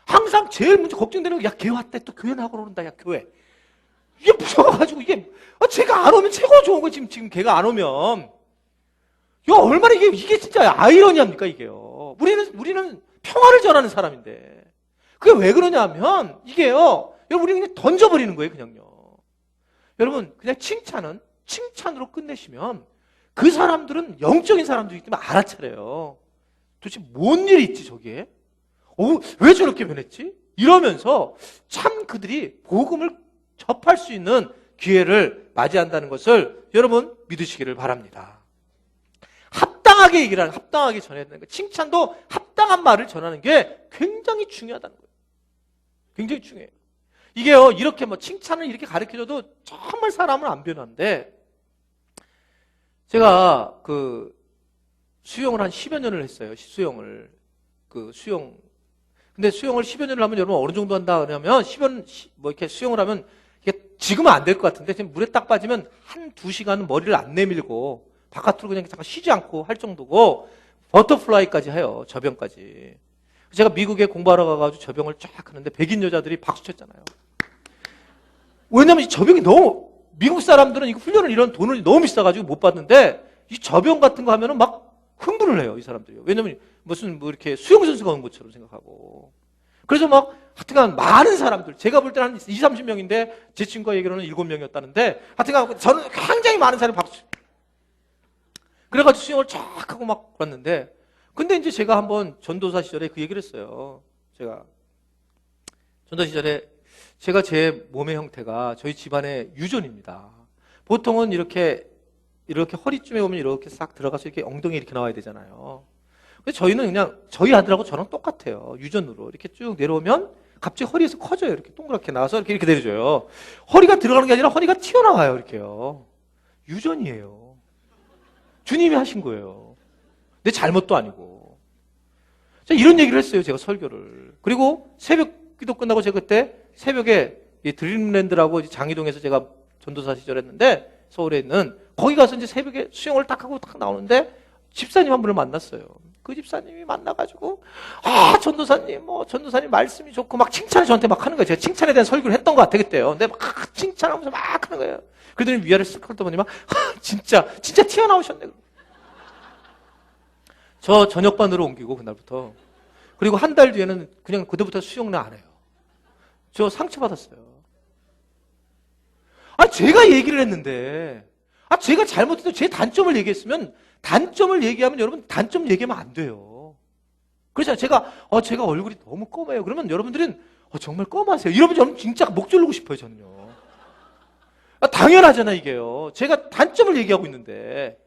Speaker 1: 항상 제일 먼저 걱정되는 게 야 걔 왔대 또 교회 나가러 오른다 야 교회. 이게 무서워가지고 이게 제가 안 오면 최고 좋은 거예요. 지금 걔가 안 오면 야 얼마나 이게 진짜 아이러니합니까 이게요. 우리는 평화를 전하는 사람인데 그게 왜 그러냐면 이게요. 여러분 우리 그냥 던져버리는 거예요 그냥요. 여러분 그냥 칭찬은 칭찬으로 끝내시면 그 사람들은 영적인 사람들이기 때문에 알아차려요. 도대체 뭔 일이 있지 저기에? 왜 저렇게 변했지? 이러면서 참 그들이 복음을 접할 수 있는 기회를 맞이한다는 것을 여러분 믿으시기를 바랍니다. 합당하게 얘기를 하는, 합당하게 전해야 되는 거예요. 칭찬도 합당한 말을 전하는 게 굉장히 중요하다는 거예요. 굉장히 중요해요. 이게요, 이렇게 칭찬을 이렇게 가르쳐줘도 정말 사람은 안 변하는데, 제가 수영을 한 10여 년을 했어요. 수영을. 근데 수영을 10여 년을 하면 여러분 어느 정도 한다 그러냐면, 이렇게 수영을 하면, 이게 지금은 안 될 것 같은데, 지금 물에 딱 빠지면 한 2시간은 머리를 안 내밀고, 바깥으로 그냥 잠깐 쉬지 않고 할 정도고, 버터플라이까지 해요. 저병까지. 제가 미국에 공부하러 가가지고 저병을 쫙 하는데, 백인 여자들이 박수 쳤잖아요. 왜냐면 이 저병이 너무, 미국 사람들은 이거 훈련을 이런 돈을 너무 비싸가지고 못 받는데, 이 저병 같은 거 하면은 막 흥분을 해요, 이 사람들이요. 왜냐면 무슨 이렇게 수영선수가 온 것처럼 생각하고. 그래서 하여튼간 많은 사람들, 제가 볼 때는 한 20, 30명인데, 제 친구가 얘기로는 7명이었다는데, 하여튼간 저는 굉장히 많은 사람이 박수. 그래가지고 수영을 쫙 하고 막 갔는데, 근데 이제 제가 한번 전도사 시절에 그 얘기를 했어요. 제가 전도사 시절에 제가 제 몸의 형태가 저희 집안의 유전입니다. 보통은 이렇게 허리쯤에 오면 이렇게 싹 들어가서 이렇게 엉덩이 이렇게 나와야 되잖아요. 근데 저희는 그냥 저희 아들하고 저랑 똑같아요. 유전으로 이렇게 쭉 내려오면 갑자기 허리에서 커져요. 이렇게 동그랗게 나와서 이렇게 내려줘요. 허리가 들어가는 게 아니라 허리가 튀어나와요. 이렇게요. 유전이에요. 주님이 하신 거예요. 내 잘못도 아니고. 자, 이런 얘기를 했어요. 제가 설교를. 그리고 새벽 기도 끝나고 제가 그때 새벽에 드림랜드라고 장희동에서 제가 전도사 시절 했는데 서울에 있는 거기 가서 이제 새벽에 수영을 딱 하고 딱 나오는데 집사님 한 분을 만났어요. 그 집사님이 만나가지고 전도사님 말씀이 좋고 막 칭찬을 저한테 막 하는 거예요. 제가 칭찬에 대한 설교를 했던 것 같아 그때요. 근데 막 칭찬하면서 막 하는 거예요. 그러더니 위아래 쓱 훑어보니 진짜 튀어나오셨네. 저 저녁반으로 옮기고 그날부터. 그리고 한 달 뒤에는 그냥 그때부터 수영을 안 해요. 저 상처받았어요. 제가 얘기를 했는데, 제가 잘못해서 제 단점을 얘기했으면, 단점을 얘기하면 여러분, 단점 얘기하면 안 돼요. 그래서 제가 얼굴이 너무 검해요. 그러면 여러분들은, 정말 검하세요. 이러면 저는 진짜 목 조르고 싶어요, 저는요. 당연하잖아, 이게요. 제가 단점을 얘기하고 있는데,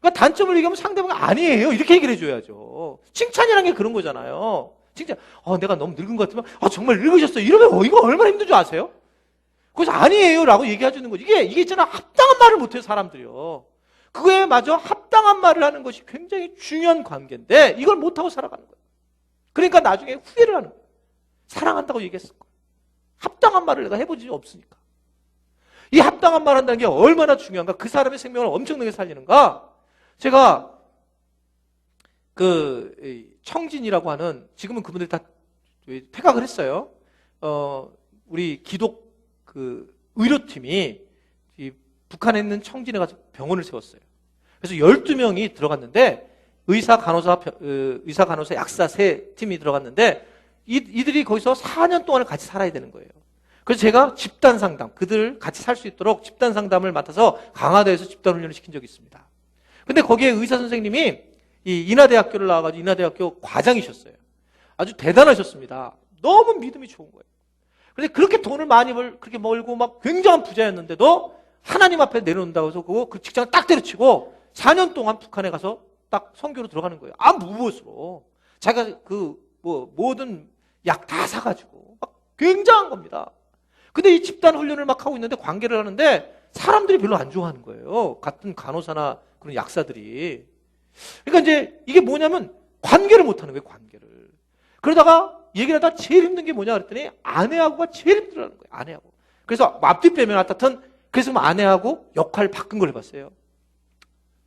Speaker 1: 그러니까 단점을 얘기하면 상대방이 아니에요. 이렇게 얘기를 해줘야죠. 칭찬이라는 게 그런 거잖아요. 칭찬, 내가 너무 늙은 것 같으면, 정말 늙으셨어요. 이러면 이거 얼마나 힘든 줄 아세요? 그래서 아니에요. 라고 얘기해주는 거지. 이게 있잖아. 합당한 말을 못해요, 사람들이요. 그거에 마저 합당한 말을 하는 것이 굉장히 중요한 관계인데, 이걸 못하고 살아가는 거예요. 그러니까 나중에 후회를 하는 거예요. 사랑한다고 얘기했을 거예요. 합당한 말을 내가 해본 적이 없으니까. 이 합당한 말 한다는 게 얼마나 중요한가, 그 사람의 생명을 엄청나게 살리는가. 제가 청진이라고 하는, 지금은 그분들이 다 폐각을 했어요. 우리 기독 의료팀이 북한에 있는 청진에 가서 병원을 세웠어요. 그래서 12명이 들어갔는데 의사, 간호사, 약사 세 팀이 들어갔는데 이들이 거기서 4년 동안을 같이 살아야 되는 거예요. 그래서 제가 집단 상담, 그들 같이 살 수 있도록 집단 상담을 맡아서 강화도에서 집단 훈련을 시킨 적이 있습니다. 근데 거기에 의사 선생님이 이 인하대학교를 나와가지고 인하대학교 과장이셨어요. 아주 대단하셨습니다. 너무 믿음이 좋은 거예요. 그런데 그렇게 돈을 많이 그렇게 벌고 막 굉장한 부자였는데도 하나님 앞에 내려온다고 해서 그 직장을 딱 때려치고 4년 동안 북한에 가서 딱 선교로 들어가는 거예요. 무엇으로. 자기가 모든 약 다 사가지고 막 굉장한 겁니다. 근데 이 집단 훈련을 막 하고 있는데 관계를 하는데 사람들이 별로 안 좋아하는 거예요. 같은 간호사나 그런 약사들이. 그러니까 이제 이게 뭐냐면 관계를 못 하는 거예요, 관계를. 그러다가 얘기를 하다 제일 힘든 게 뭐냐 그랬더니 아내하고가 제일 힘들어하는 거예요, 아내하고. 그래서 앞뒤 빼면 어떻든 그래서 아내하고 역할을 바꾼 걸 해봤어요.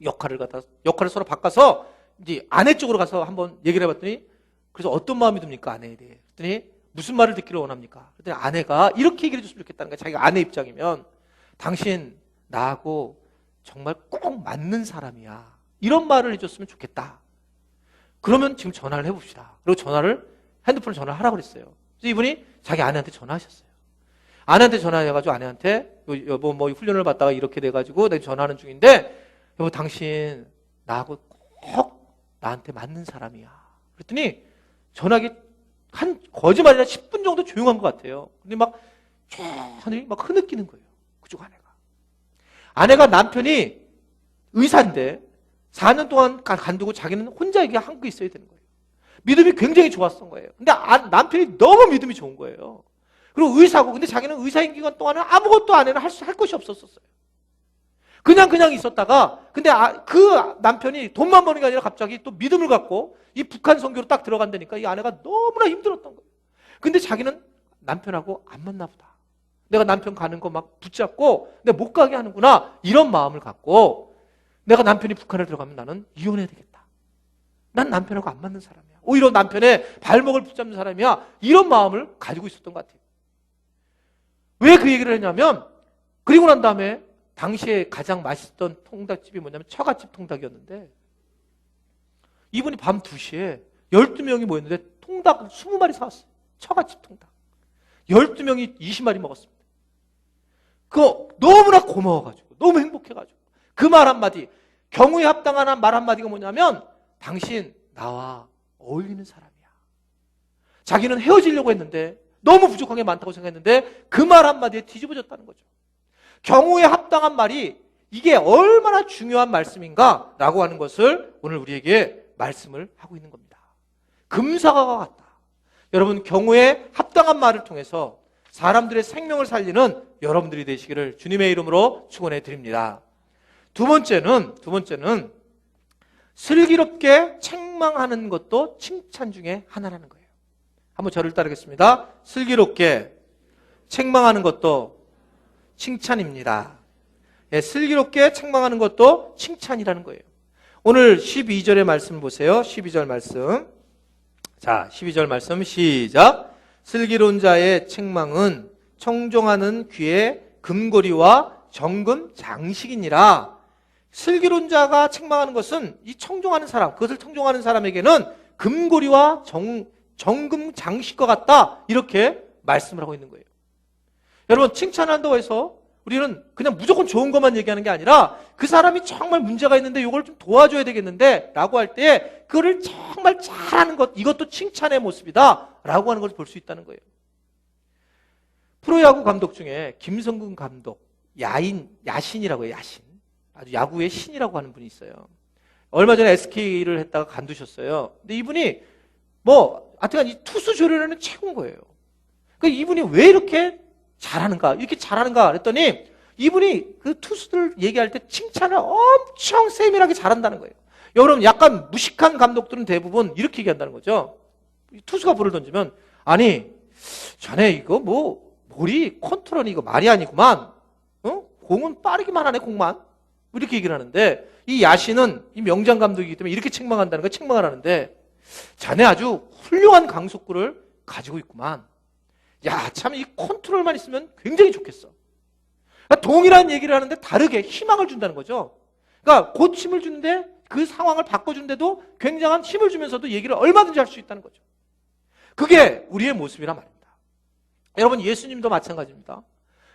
Speaker 1: 역할을 서로 바꿔서 이제 아내 쪽으로 가서 한번 얘기를 해봤더니 그래서 어떤 마음이 듭니까 아내에 대해? 그랬더니 무슨 말을 듣기를 원합니까? 그랬더니 아내가 이렇게 얘기를 해줬으면 좋겠다는 거야. 자기가 아내 입장이면 당신 나하고 정말 꼭 맞는 사람이야. 이런 말을 해줬으면 좋겠다. 그러면 지금 전화를 해봅시다. 그리고 핸드폰을 전화를 하라고 그랬어요. 그래서 이분이 자기 아내한테 전화하셨어요. 아내한테 전화해가지고 아내한테 여보 뭐 훈련을 받다가 이렇게 돼가지고 내가 전화하는 중인데 여보 당신 나하고 꼭 나한테 맞는 사람이야. 그랬더니 전화기 한 거짓말이나 10분 정도 조용한 것 같아요. 근데 막 하늘이 막 흐느끼는 거예요. 그쪽 아내가 남편이 의사인데 4년 동안 간두고 자기는 혼자 이게 한국에 있어야 되는 거예요. 믿음이 굉장히 좋았던 거예요. 근데 남편이 너무 믿음이 좋은 거예요. 그리고 의사고 근데 자기는 의사인 기간 동안은 아무것도 아내는 할 것이 없었어요. 그냥 있었다가 근데 그 남편이 돈만 버는 게 아니라 갑자기 또 믿음을 갖고 이 북한 선교로 딱 들어간다니까 이 아내가 너무나 힘들었던 거예요. 근데 자기는 남편하고 안 맞나 보다. 내가 남편 가는 거 막 붙잡고 내가 못 가게 하는구나 이런 마음을 갖고 내가 남편이 북한을 들어가면 나는 이혼해야 되겠다. 난 남편하고 안 맞는 사람이야. 오히려 남편의 발목을 붙잡는 사람이야. 이런 마음을 가지고 있었던 것 같아요. 왜 그 얘기를 했냐면 그리고 난 다음에 당시에 가장 맛있던 통닭집이 뭐냐면 처갓집 통닭이었는데 이분이 밤 2시에 12명이 모였는데 통닭 20마리 사왔어요. 처갓집 통닭. 12명이 20마리 먹었습니다. 그거 너무나 고마워가지고 너무 행복해가지고 그 말 한마디 경우에 합당한 말 한마디가 뭐냐면 당신 나와 어울리는 사람이야. 자기는 헤어지려고 했는데 너무 부족한 게 많다고 생각했는데 그 말 한마디에 뒤집어졌다는 거죠. 경우에 합당한 말이 이게 얼마나 중요한 말씀인가라고 하는 것을 오늘 우리에게 말씀을 하고 있는 겁니다. 금사과가 같다. 여러분 경우에 합당한 말을 통해서 사람들의 생명을 살리는 여러분들이 되시기를 주님의 이름으로 축원해 드립니다. 두 번째는 슬기롭게 책망하는 것도 칭찬 중에 하나라는 거예요. 한번 저를 따르겠습니다. 슬기롭게 책망하는 것도 칭찬입니다. 예, 슬기롭게 책망하는 것도 칭찬이라는 거예요. 오늘 12절의 말씀 보세요. 12절 말씀. 자, 12절 말씀 시작. 슬기로운 자의 책망은 청종하는 귀의 금고리와 정금 장식이니라. 슬기로운 자가 책망하는 것은 이 청종하는 사람, 그것을 청종하는 사람에게는 금고리와 정금 장식과 같다. 이렇게 말씀을 하고 있는 거예요. 여러분 칭찬한다고 해서 우리는 그냥 무조건 좋은 것만 얘기하는 게 아니라 그 사람이 정말 문제가 있는데 이걸 좀 도와줘야 되겠는데 라고 할 때 그거를 정말 잘하는 것, 이것도 칭찬의 모습이다 라고 하는 것을 볼 수 있다는 거예요. 프로야구 감독 중에 김성근 감독, 야신이라고 해요. 야신. 아주 야구의 신이라고 하는 분이 있어요. 얼마 전에 SK를 했다가 간두셨어요. 근데 이분이 하여튼 이 투수 조련에는 최고인 거예요. 그러니까 이분이 왜 이렇게 잘하는가 그랬더니 이분이 그 투수들 얘기할 때 칭찬을 엄청 세밀하게 잘한다는 거예요. 여러분 약간 무식한 감독들은 대부분 이렇게 얘기한다는 거죠. 투수가 볼을 던지면 아니 자네 이거 머리 컨트롤이 이거 말이 아니구만. 공은 빠르기만 하네 공만. 이렇게 얘기를 하는데 이 야신은 이 명장 감독이기 때문에 이렇게 책망한다는 거 책망을 하는데 자네 아주 훌륭한 강속구를 가지고 있구만. 야, 참 이 컨트롤만 있으면 굉장히 좋겠어. 그러니까 동일한 얘기를 하는데 다르게 희망을 준다는 거죠. 그러니까 고침을 주는데 그 상황을 바꿔주는데도 굉장한 힘을 주면서도 얘기를 얼마든지 할 수 있다는 거죠. 그게 우리의 모습이란 말입니다. 여러분 예수님도 마찬가지입니다.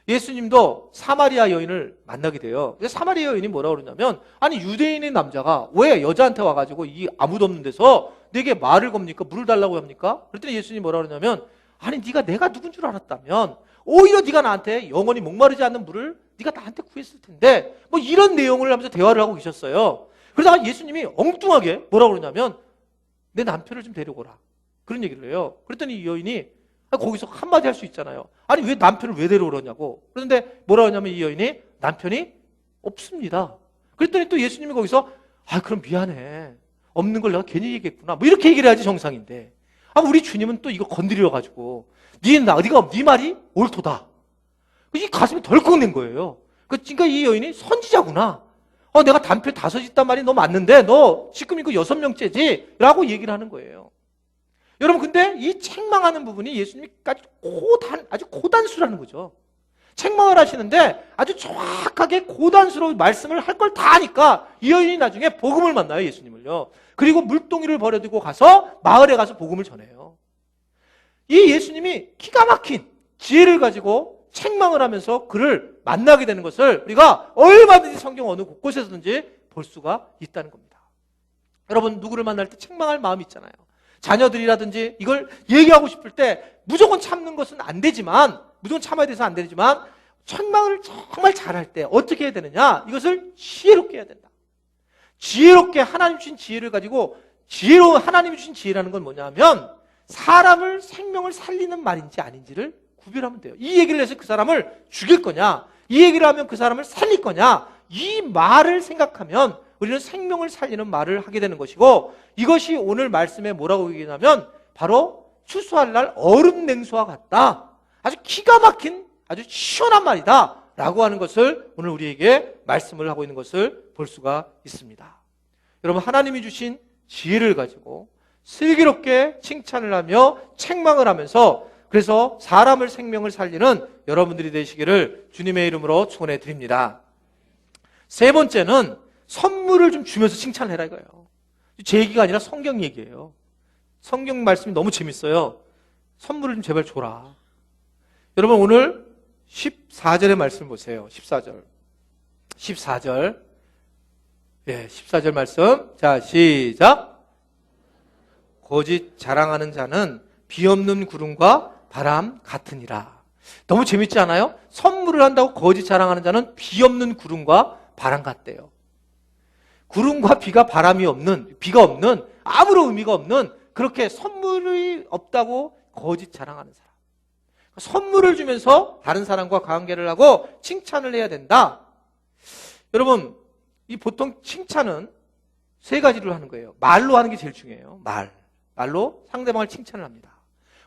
Speaker 1: 예수님도 사마리아 여인을 만나게 돼요. 사마리아 여인이 뭐라고 그러냐면 아니 유대인의 남자가 왜 여자한테 와가지고 이 아무도 없는 데서 내게 말을 겁니까? 물을 달라고 합니까? 그랬더니 예수님이 뭐라고 그러냐면 아니 네가 내가 누군 줄 알았다면 오히려 네가 나한테 영원히 목마르지 않는 물을 네가 나한테 구했을 텐데 이런 내용을 하면서 대화를 하고 계셨어요. 그러다가 예수님이 엉뚱하게 뭐라고 그러냐면 내 남편을 좀 데려오라 그런 얘기를 해요. 그랬더니 이 여인이 거기서 한마디 할 수 있잖아요. 아니 왜 남편을 왜 데려오려냐고. 그런데 뭐라고 하냐면 이 여인이 남편이 없습니다. 그랬더니 또 예수님이 거기서 그럼 미안해 없는 걸 내가 괜히 얘기했구나 이렇게 얘기를 해야지 정상인데 우리 주님은 또 이거 건드려 가지고 네 말이 옳도다. 이 가슴이 덜컥낸 거예요. 그러니까 이 여인이 선지자구나. 내가 단표 5 있단 말이 너 맞는데 너 지금 이거 6명째지? 라고 얘기를 하는 거예요. 여러분, 근데 이 책망하는 부분이 예수님까지 아주 고단수라는 거죠. 책망을 하시는데 아주 정확하게 고단수로 말씀을 할 걸 다 하니까 이 여인이 나중에 복음을 만나요, 예수님을요. 그리고 물동이를 버려두고 가서 마을에 가서 복음을 전해요. 이 예수님이 기가 막힌 지혜를 가지고 책망을 하면서 그를 만나게 되는 것을 우리가 얼마든지 성경 어느 곳곳에서든지 볼 수가 있다는 겁니다. 여러분, 누구를 만날 때 책망할 마음이 있잖아요. 자녀들이라든지 이걸 얘기하고 싶을 때 무조건 참는 것은 안 되지만, 무조건 참아야 돼서 안 되지만, 책망을 정말 잘할 때 어떻게 해야 되느냐? 이것을 지혜롭게 해야 된다. 지혜롭게 하나님 주신 지혜를 가지고, 하나님 주신 지혜라는 건 뭐냐면 사람을 생명을 살리는 말인지 아닌지를 구별하면 돼요. 이 얘기를 해서 그 사람을 죽일 거냐, 이 얘기를 하면 그 사람을 살릴 거냐, 이 말을 생각하면 우리는 생명을 살리는 말을 하게 되는 것이고, 이것이 오늘 말씀에 뭐라고 얘기하냐면 바로 추수할 날 얼음 냉수와 같다. 아주 기가 막힌 아주 시원한 말이다 라고 하는 것을 오늘 우리에게 말씀을 하고 있는 것을 볼 수가 있습니다. 여러분, 하나님이 주신 지혜를 가지고 슬기롭게 칭찬을 하며 책망을 하면서, 그래서 사람을 생명을 살리는 여러분들이 되시기를 주님의 이름으로 축원해 드립니다. 세 번째는 선물을 좀 주면서 칭찬을 해라 이거예요. 제 얘기가 아니라 성경 얘기예요. 성경 말씀이 너무 재밌어요. 선물을 좀 제발 줘라. 여러분, 오늘 14절의 말씀 보세요. 14절. 14절 말씀. 자, 시작. 거짓 자랑하는 자는 비 없는 구름과 바람 같으니라. 너무 재밌지 않아요? 선물을 한다고 거짓 자랑하는 자는 비 없는 구름과 바람 같대요. 구름과 비가 비가 없는, 아무런 의미가 없는, 그렇게 선물이 없다고 거짓 자랑하는 사람. 선물을 주면서 다른 사람과 관계를 하고 칭찬을 해야 된다. 여러분, 이 보통 칭찬은 3가지로 하는 거예요. 말로 하는 게 제일 중요해요. 말로 상대방을 칭찬을 합니다.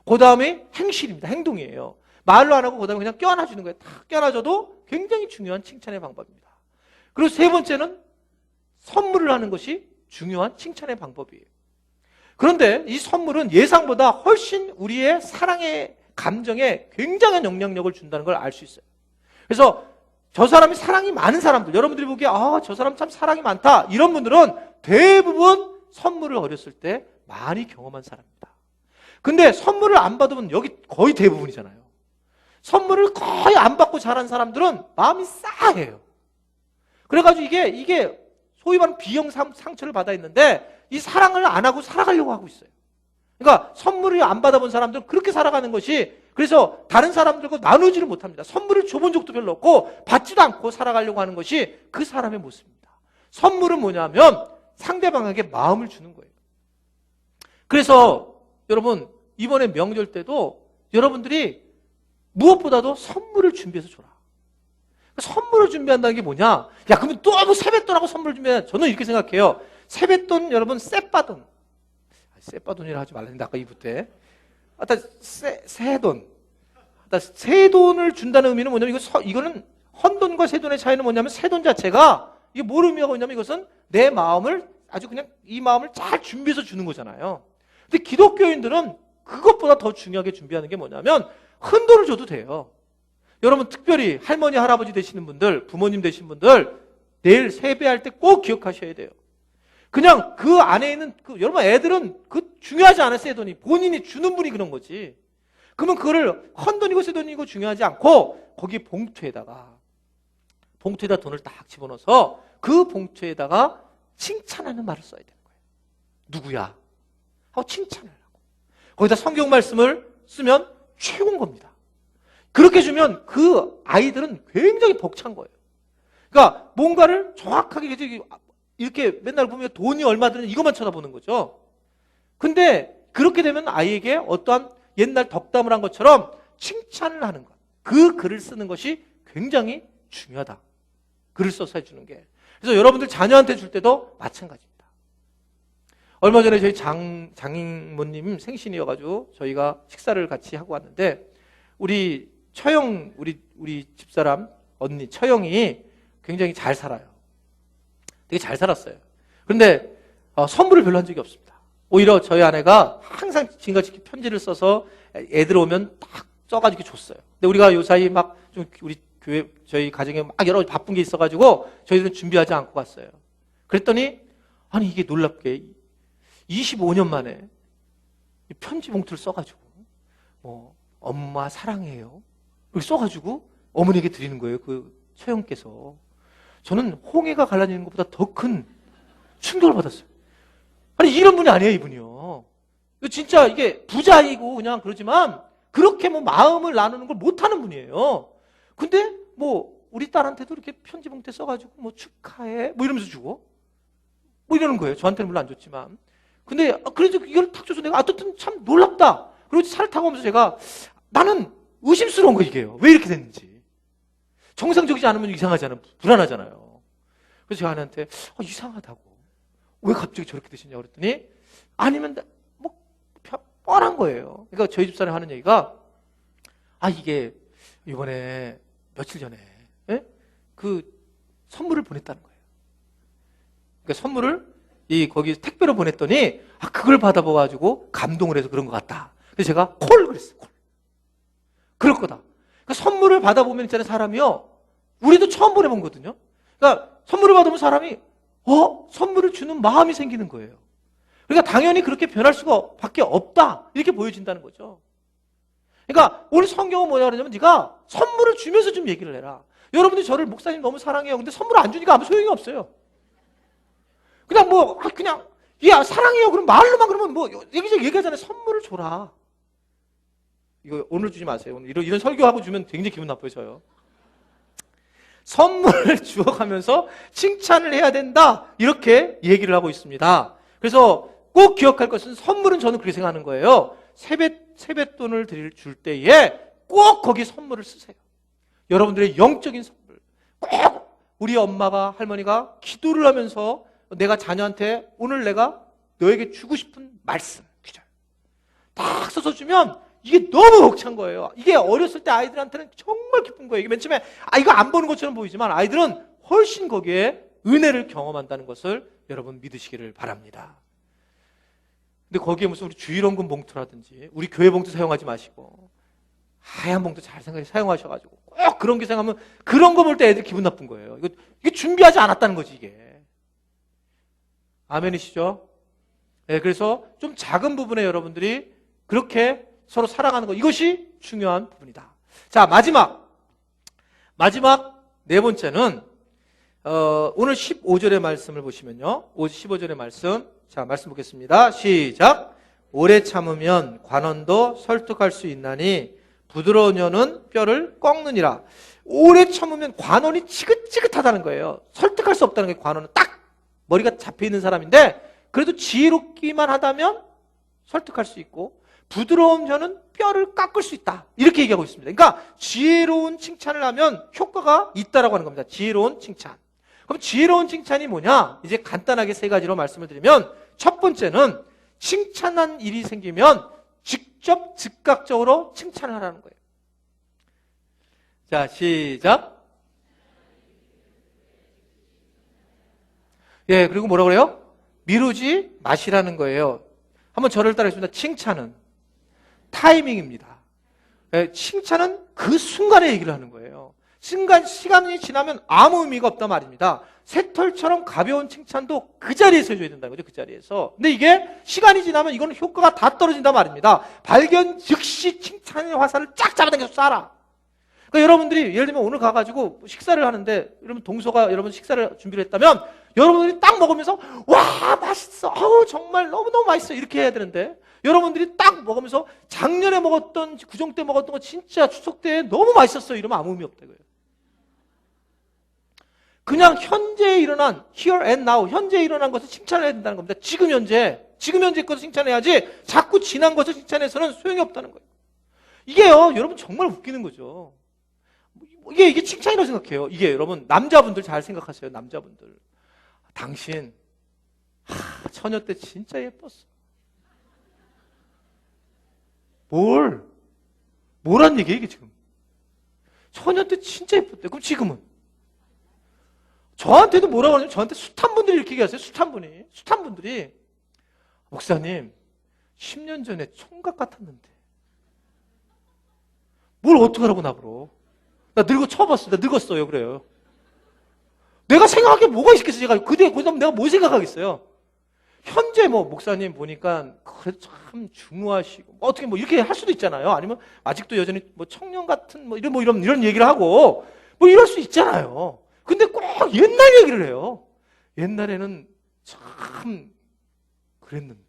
Speaker 1: 그 다음에 행실입니다. 행동이에요. 말로 안 하고 그 다음에 그냥 껴안아주는 거예요. 다 껴안아줘도 굉장히 중요한 칭찬의 방법입니다. 그리고 3번째는 선물을 하는 것이 중요한 칭찬의 방법이에요. 그런데 이 선물은 예상보다 훨씬 우리의 사랑의 감정에 굉장한 영향력을 준다는 걸 알 수 있어요. 그래서 저 사람이 사랑이 많은 사람들, 여러분들이 보기에 저 사람 참 사랑이 많다, 이런 분들은 대부분 선물을 어렸을 때 많이 경험한 사람입니다. 근데 선물을 안 받으면 여기 거의 대부분이잖아요. 선물을 거의 안 받고 자란 사람들은 마음이 싸해요. 그래가지고 이게 소위 말하는 B형 상처를 받아 있는데 이 사랑을 안 하고 살아가려고 하고 있어요. 그러니까 선물을 안 받아본 사람들은 그렇게 살아가는 것이, 그래서 다른 사람들과 나누지를 못합니다. 선물을 줘본 적도 별로 없고 받지도 않고 살아가려고 하는 것이 그 사람의 모습입니다. 선물은 뭐냐면 상대방에게 마음을 주는 거예요. 그래서 여러분, 이번에 명절 때도 여러분들이 무엇보다도 선물을 준비해서 줘라. 선물을 준비한다는 게 뭐냐? 그러면 또 세뱃돈하고 선물을 준비해. 저는 이렇게 생각해요. 세뱃돈, 여러분, 쎄빠돈이라 하지 말랬는데 아까 2부 때. 새돈. 새돈을 준다는 의미는 뭐냐면 이거는 헌돈과 새돈의 차이는 뭐냐면 새돈 자체가 이게 뭘 의미하고 있냐면 이것은 내 마음을 아주 그냥 이 마음을 잘 준비해서 주는 거잖아요. 근데 기독교인들은 그것보다 더 중요하게 준비하는 게 뭐냐면 헌돈을 줘도 돼요. 여러분, 특별히 할머니, 할아버지 되시는 분들, 부모님 되신 분들 내일 세배할 때 꼭 기억하셔야 돼요. 그냥 그 안에 있는 여러분, 애들은 중요하지 않아요. 새돈이 본인이 주는 분이 그런 거지. 그러면 그거를 헌돈이고 새돈이고 중요하지 않고 거기 봉투에다 돈을 딱 집어넣어서 그 봉투에다가 칭찬하는 말을 써야 되는 거예요. 누구야? 하고 칭찬을 하고 거기다 성경 말씀을 쓰면 최고인 겁니다. 그렇게 주면 그 아이들은 굉장히 벅찬 거예요. 그러니까 뭔가를 정확하게 이렇게 맨날 보면 돈이 얼마 드는지 이것만 쳐다보는 거죠. 근데 그렇게 되면 아이에게 어떠한 옛날 덕담을 한 것처럼 칭찬을 하는 것, 그 글을 쓰는 것이 굉장히 중요하다. 글을 써서 해주는 게. 그래서 여러분들 자녀한테 줄 때도 마찬가지입니다. 얼마 전에 저희 장인모님 생신이어가지고 저희가 식사를 같이 하고 왔는데 우리 처형 우리 우리 집사람 언니 처형이 굉장히 잘 살아요. 되게 잘 살았어요. 그런데 선물을 별로 한 적이 없습니다. 오히려 저희 아내가 항상 지금같이 편지를 써서 애들 오면 딱 써가지고 줬어요. 근데 우리가 요 사이 막 좀 우리 교회 저희 가정에 막 여러 가지 바쁜 게 있어가지고 저희들은 준비하지 않고 갔어요. 그랬더니 아니 이게 놀랍게 25년 만에 편지 봉투를 써가지고 엄마 사랑해요 이렇게 써가지고 어머니에게 드리는 거예요. 그 처형께서. 저는 홍해가 갈라지는 것보다 더 큰 충격을 받았어요. 아니 이런 분이 아니에요, 이분이요. 진짜 이게 부자이고 그냥 그러지만 그렇게 뭐 마음을 나누는 걸 못하는 분이에요. 근데 뭐 우리 딸한테도 이렇게 편지 봉투에 써가지고 뭐 축하해 뭐 이러면서 주고 뭐 이러는 거예요. 저한테는 물론 안 줬지만. 근데 그래도 이걸 탁 줘서 내가 어쨌든 참 놀랍다. 그리고 차를 타고 오면서 제가 나는 의심스러운 거 이게요. 왜 이렇게 됐는지. 정상적이지 않으면 이상하잖아요. 불안하잖아요. 그래서 제가 아내한테 이상하다고. 왜 갑자기 저렇게 되시냐고 그랬더니 아니면 뭐 뻔한 거예요. 그러니까 저희 집사람이 하는 얘기가 이게 이번에 며칠 전에 그 선물을 보냈다는 거예요. 그러니까 선물을 거기 택배로 보냈더니 그걸 받아봐가지고 감동을 해서 그런 것 같다. 그래서 제가 그랬어요. 콜. 그럴 거다. 그러니까 선물을 받아보면 있잖아요, 사람이요. 우리도 처음 보내본 거거든요. 그러니까 선물을 받으면 사람이 선물을 주는 마음이 생기는 거예요. 그러니까 당연히 그렇게 변할 수가 밖에 없다. 이렇게 보여진다는 거죠. 그러니까 오늘 성경은 뭐냐 그러냐면 네가 선물을 주면서 좀 얘기를 해라. 여러분들이 저를 목사님 너무 사랑해요. 근데 선물 안 주니까 아무 소용이 없어요. 그냥 그냥 사랑해요. 그럼 말로만 그러면 뭐 여기저기 얘기하잖아요. 선물을 줘라. 이거 오늘 주지 마세요. 오늘 이런 설교하고 주면 굉장히 기분 나빠져요. 선물을 주어가면서 칭찬을 해야 된다. 이렇게 얘기를 하고 있습니다. 그래서 꼭 기억할 것은 선물은 저는 그렇게 생각하는 거예요. 세뱃돈을 줄 때에 꼭 거기 선물을 쓰세요. 여러분들의 영적인 선물. 꼭 우리 엄마가 할머니가 기도를 하면서 내가 자녀한테 오늘 내가 너에게 주고 싶은 말씀 딱 써서 주면 이게 너무 벅찬 거예요. 이게 어렸을 때 아이들한테는 정말 기쁜 거예요. 이게 맨 처음에 이거 안 보는 것처럼 보이지만 아이들은 훨씬 거기에 은혜를 경험한다는 것을 여러분 믿으시기를 바랍니다. 근데 거기에 무슨 우리 주일원금 봉투라든지 우리 교회 봉투 사용하지 마시고 하얀 봉투 잘 사용하셔가지고 꼭 그런 게 생각하면 그런 거 볼 때 애들 기분 나쁜 거예요. 이게 준비하지 않았다는 거지 이게. 아멘이시죠? 네, 그래서 좀 작은 부분에 여러분들이 그렇게 서로 사랑하는 것 이것이 중요한 부분이다. 자, 마지막 네 번째는 오늘 15절의 말씀을 보시면요. 15절의 말씀. 자, 말씀 보겠습니다. 시작. 오래 참으면 관원도 설득할 수 있나니 부드러운 혀는 뼈를 꺾느니라. 오래 참으면 관원이 지긋지긋하다는 거예요. 설득할 수 없다는 게 관원은 딱 머리가 잡혀있는 사람인데 그래도 지혜롭기만 하다면 설득할 수 있고 부드러운 혀는 뼈를 깎을 수 있다. 이렇게 얘기하고 있습니다. 그러니까 지혜로운 칭찬을 하면 효과가 있다라고 하는 겁니다. 지혜로운 칭찬. 그럼 지혜로운 칭찬이 뭐냐? 이제 간단하게 세 가지로 말씀을 드리면 첫 번째는 칭찬한 일이 생기면 직접 즉각적으로 칭찬을 하라는 거예요. 자, 시작. 예, 그리고 뭐라고 그래요? 미루지 마시라는 거예요. 한번 저를 따라하겠습니다. 칭찬은 타이밍입니다. 예, 칭찬은 그 순간에 얘기를 하는 거예요. 시간이 지나면 아무 의미가 없단 말입니다. 새털처럼 가벼운 칭찬도 그 자리에서 해줘야 된다는 거죠. 그 자리에서. 근데 이게 시간이 지나면 이거는 효과가 다 떨어진단 말입니다. 발견 즉시 칭찬의 화살을 쫙 잡아당겨서 쏴라. 그러니까 여러분들이 예를 들면 오늘 가가지고 식사를 하는데 여러분 동서가 여러분 식사를 준비를 했다면 여러분들이 딱 먹으면서 와 맛있어. 정말 너무너무 맛있어. 이렇게 해야 되는데 여러분들이 딱 먹으면서 작년에 먹었던 구정 때 먹었던 거 진짜 추석 때 너무 맛있었어요. 이러면 아무 의미 없다고요. 그냥 현재에 일어난 here and now 현재에 일어난 것을 칭찬해야 된다는 겁니다. 지금 현재 것을 칭찬해야지 자꾸 지난 것을 칭찬해서는 소용이 없다는 거예요. 이게요 여러분 정말 웃기는 거죠. 이게 칭찬이라고 생각해요. 이게 여러분 남자분들 잘 생각하세요. 남자분들 당신 처녀 때 진짜 예뻤어. 뭐란 얘기예요 이게 지금. 처녀 때 진짜 예뻤대. 그럼 지금은? 저한테도 뭐라고 하냐면 저한테 숱한 분들이 이렇게 얘기하세요. 숱한 분들이 목사님 10년 전에 총각 같았는데 뭘 어떡하라고 나보러. 나 늙어 쳐봤어. 나 늙었어요. 그래요. 내가 생각할 게 뭐가 있겠어. 제가 그다음 내가 뭐 생각하겠어요. 현재 뭐 목사님 보니까 그래도 참 중후하시고 뭐 어떻게 뭐 이렇게 할 수도 있잖아요. 아니면 아직도 여전히 뭐 청년 같은 뭐 이런 얘기를 하고 뭐 이럴 수 있잖아요. 근데 꼭 옛날 얘기를 해요. 옛날에는 참 그랬는데.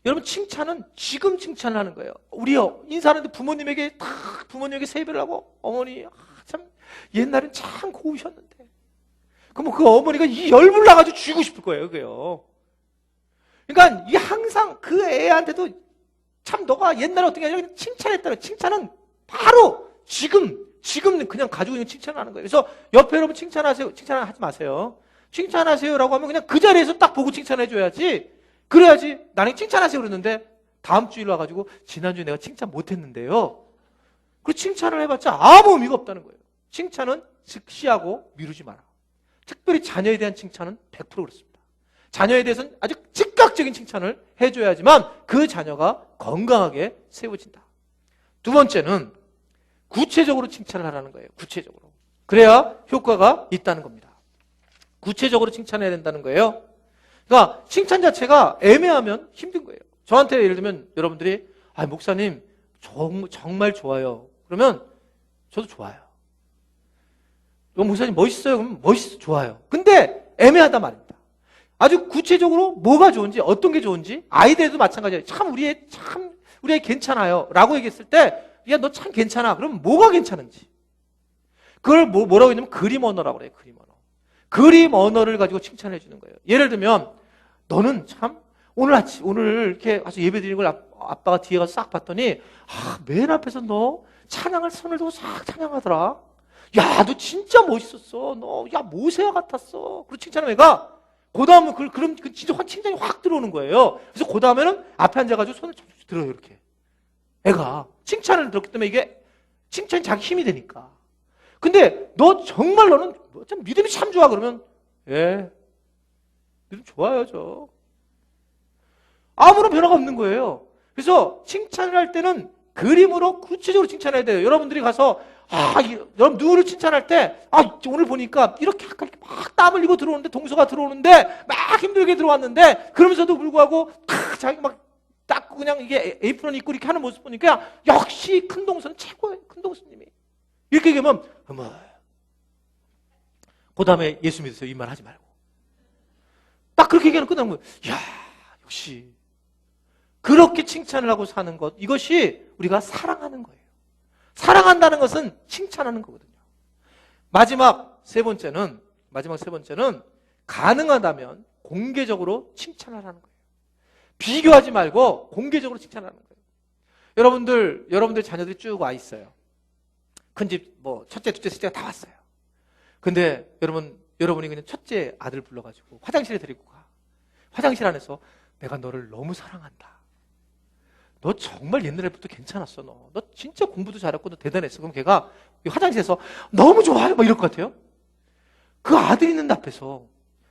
Speaker 1: 여러분 칭찬은 지금 칭찬을 하는 거예요. 우리요 인사하는데 부모님에게 세배를 하고 어머니 참 옛날엔 참 고우셨는데. 그럼 그 어머니가 이 열불 나가지고 죽이고 싶을 거예요, 그게요. 그러니까 이 항상 그 애한테도 참 너가 옛날에 어떻게 하냐 칭찬했다는 칭찬은 바로 지금 그냥 가지고 있는 칭찬을 하는 거예요. 그래서 옆에 여러분 칭찬하세요, 칭찬하지 마세요. 칭찬하세요라고 하면 그냥 그 자리에서 딱 보고 칭찬해줘야지. 그래야지 나는 칭찬하세요 그러는데 다음 주일 와가지고 지난주에 내가 칭찬 못했는데요. 그 칭찬을 해봤자 아무 의미가 없다는 거예요. 칭찬은 즉시하고 미루지 마라. 특별히 자녀에 대한 칭찬은 100% 그렇습니다. 자녀에 대해서는 아주 즉각적인 칭찬을 해줘야지만 그 자녀가 건강하게 세워진다. 두 번째는 구체적으로 칭찬을 하라는 거예요. 구체적으로. 그래야 효과가 있다는 겁니다. 구체적으로 칭찬해야 된다는 거예요. 그러니까 칭찬 자체가 애매하면 힘든 거예요. 저한테 예를 들면 여러분들이 목사님 정말 좋아요. 그러면 저도 좋아요. 목사님 멋있어요? 그러면 멋있어, 좋아요. 근데 애매하단 말입니다. 아주 구체적으로 뭐가 좋은지, 어떤 게 좋은지, 아이들도 마찬가지예요. 우리 애 괜찮아요. 라고 얘기했을 때, 야, 너 참 괜찮아. 그럼 뭐가 괜찮은지. 그걸 뭐라고 했냐면 그림 언어라고 그래요, 그림 언어. 그림 언어를 가지고 칭찬해 주는 거예요. 예를 들면, 너는 참, 오늘 이렇게 가서 예배 드리는 걸 아빠가 뒤에 가서 싹 봤더니, 맨 앞에서 너 찬양을 손을 두고 싹 찬양하더라. 야, 너 진짜 멋있었어. 야, 모세와 같았어. 그리고 칭찬하면 애가, 그 다음은, 그럼 진짜 칭찬이 확 들어오는 거예요. 그래서 그 다음에는 앞에 앉아가지고 손을 툭툭 들어요, 이렇게. 애가. 칭찬을 들었기 때문에 이게, 칭찬이 자기 힘이 되니까. 근데, 너는, 참 믿음이 참 좋아. 그러면, 예. 믿음 좋아요, 저. 아무런 변화가 없는 거예요. 그래서, 칭찬을 할 때는 그림으로 구체적으로 칭찬해야 돼요. 여러분들이 가서, 여러분 누구를 칭찬할 때, 오늘 보니까 이렇게 막 땀 흘리고 들어오는데, 동서가 들어오는데, 막 힘들게 들어왔는데, 그러면서도 불구하고, 자기 막 닦고 그냥 이게 에이프론 입고 이렇게 하는 모습 보니까, 역시 큰 동서는 최고예요, 큰 동서님이. 이렇게 얘기하면, 그 다음에 예수 믿으세요. 이 말 하지 말고. 딱 그렇게 얘기하는 끝나는 거예요. 야, 역시. 그렇게 칭찬을 하고 사는 것, 이것이 우리가 사랑하는 거예요. 사랑한다는 것은 칭찬하는 거거든요. 마지막 세 번째는 가능하다면 공개적으로 칭찬하라는 거예요. 비교하지 말고 공개적으로 칭찬하는 거예요. 여러분들 자녀들이 쭉 와 있어요. 큰 집, 첫째, 둘째, 셋째가 다 왔어요. 근데 여러분이 그냥 첫째 아들 불러가지고 화장실에 데리고 가. 화장실 안에서 내가 너를 너무 사랑한다. 너 정말 옛날부터 괜찮았어, 너 진짜 공부도 잘했고 너 대단했어. 그럼 걔가 화장실에서 너무 좋아요 막 이럴 것 같아요. 그 아들 있는 앞에서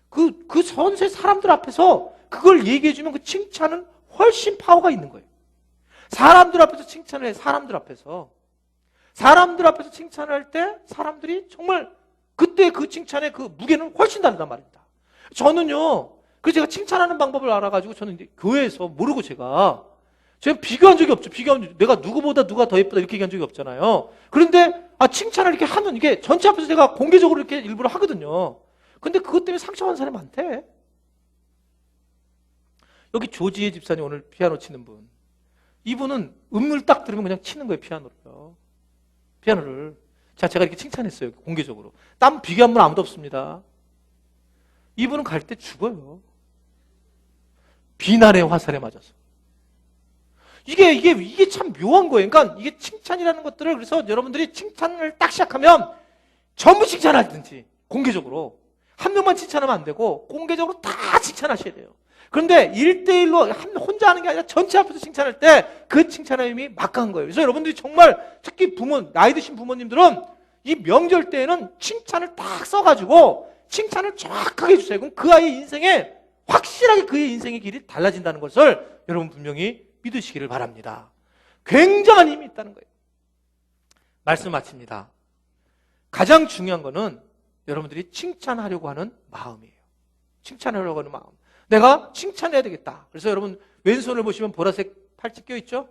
Speaker 1: 그 전세 사람들 앞에서 그걸 얘기해주면 그 칭찬은 훨씬 파워가 있는 거예요. 사람들 앞에서 칭찬을 해. 사람들 앞에서 칭찬을 할 때 사람들이 정말 그때 그 칭찬의 그 무게는 훨씬 다르단 말입니다. 저는요, 그래서 제가 칭찬하는 방법을 알아가지고 저는 이제 교회에서 모르고 제가 비교한 적이 없죠. 내가 누구보다 누가 더 예쁘다 이렇게 얘기한 적이 없잖아요. 그런데 칭찬을 이렇게 하면 이게 전체 앞에서 제가 공개적으로 이렇게 일부러 하거든요. 근데 그것 때문에 상처받는 사람이 많대. 여기 조지혜 집사님 오늘 피아노 치는 분. 이분은 음을 딱 들으면 그냥 치는 거예요, 피아노를. 제가 이렇게 칭찬했어요, 공개적으로. 땀 비교한 분 아무도 없습니다. 이분은 갈 때 죽어요. 비난의 화살에 맞아서. 이게 참 묘한 거예요. 그러니까 이게 칭찬이라는 것들을 그래서 여러분들이 칭찬을 딱 시작하면 전부 칭찬하든지 공개적으로 한 명만 칭찬하면 안 되고 공개적으로 다 칭찬하셔야 돼요. 그런데 1대1로 혼자 하는 게 아니라 전체 앞에서 칭찬할 때 그 칭찬함이 막강한 거예요. 그래서 여러분들이 정말 특히 나이 드신 부모님들은 이 명절 때에는 칭찬을 딱 써가지고 칭찬을 정확하게 해주세요. 그럼 그 아이의 인생에 확실하게 그의 인생의 길이 달라진다는 것을 여러분 분명히 믿으시기를 바랍니다. 굉장한 힘이 있다는 거예요. 말씀 마칩니다. 가장 중요한 거는 여러분들이 칭찬하려고 하는 마음이에요. 칭찬하려고 하는 마음. 내가 칭찬해야 되겠다. 그래서 여러분 왼손을 보시면 보라색 팔찌 껴있죠?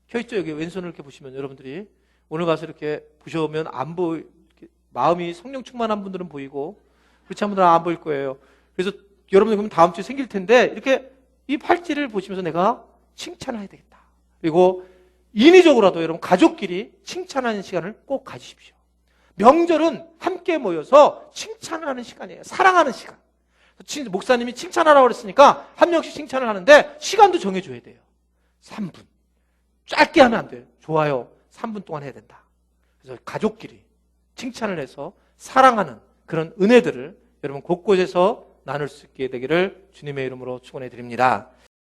Speaker 1: 껴있죠? 여기 왼손을 이렇게 보시면 여러분들이 오늘 가서 이렇게 보셔보면 안 보이, 마음이 성령 충만한 분들은 보이고 그렇지 않은 분들은 안 보일 거예요. 그래서 여러분들 그러면 다음 주에 생길 텐데 이렇게 이 팔찌를 보시면서 내가 칭찬해야 되겠다. 그리고 인위적으로라도 여러분 가족끼리 칭찬하는 시간을 꼭 가지십시오. 명절은 함께 모여서 칭찬을 하는 시간이에요. 사랑하는 시간. 목사님이 칭찬하라고 그랬으니까 한 명씩 칭찬을 하는데 시간도 정해줘야 돼요. 3분. 짧게 하면 안 돼요. 좋아요. 3분 동안 해야 된다. 그래서 가족끼리 칭찬을 해서 사랑하는 그런 은혜들을 여러분 곳곳에서 나눌 수 있게 되기를 주님의 이름으로 축원해 드립니다.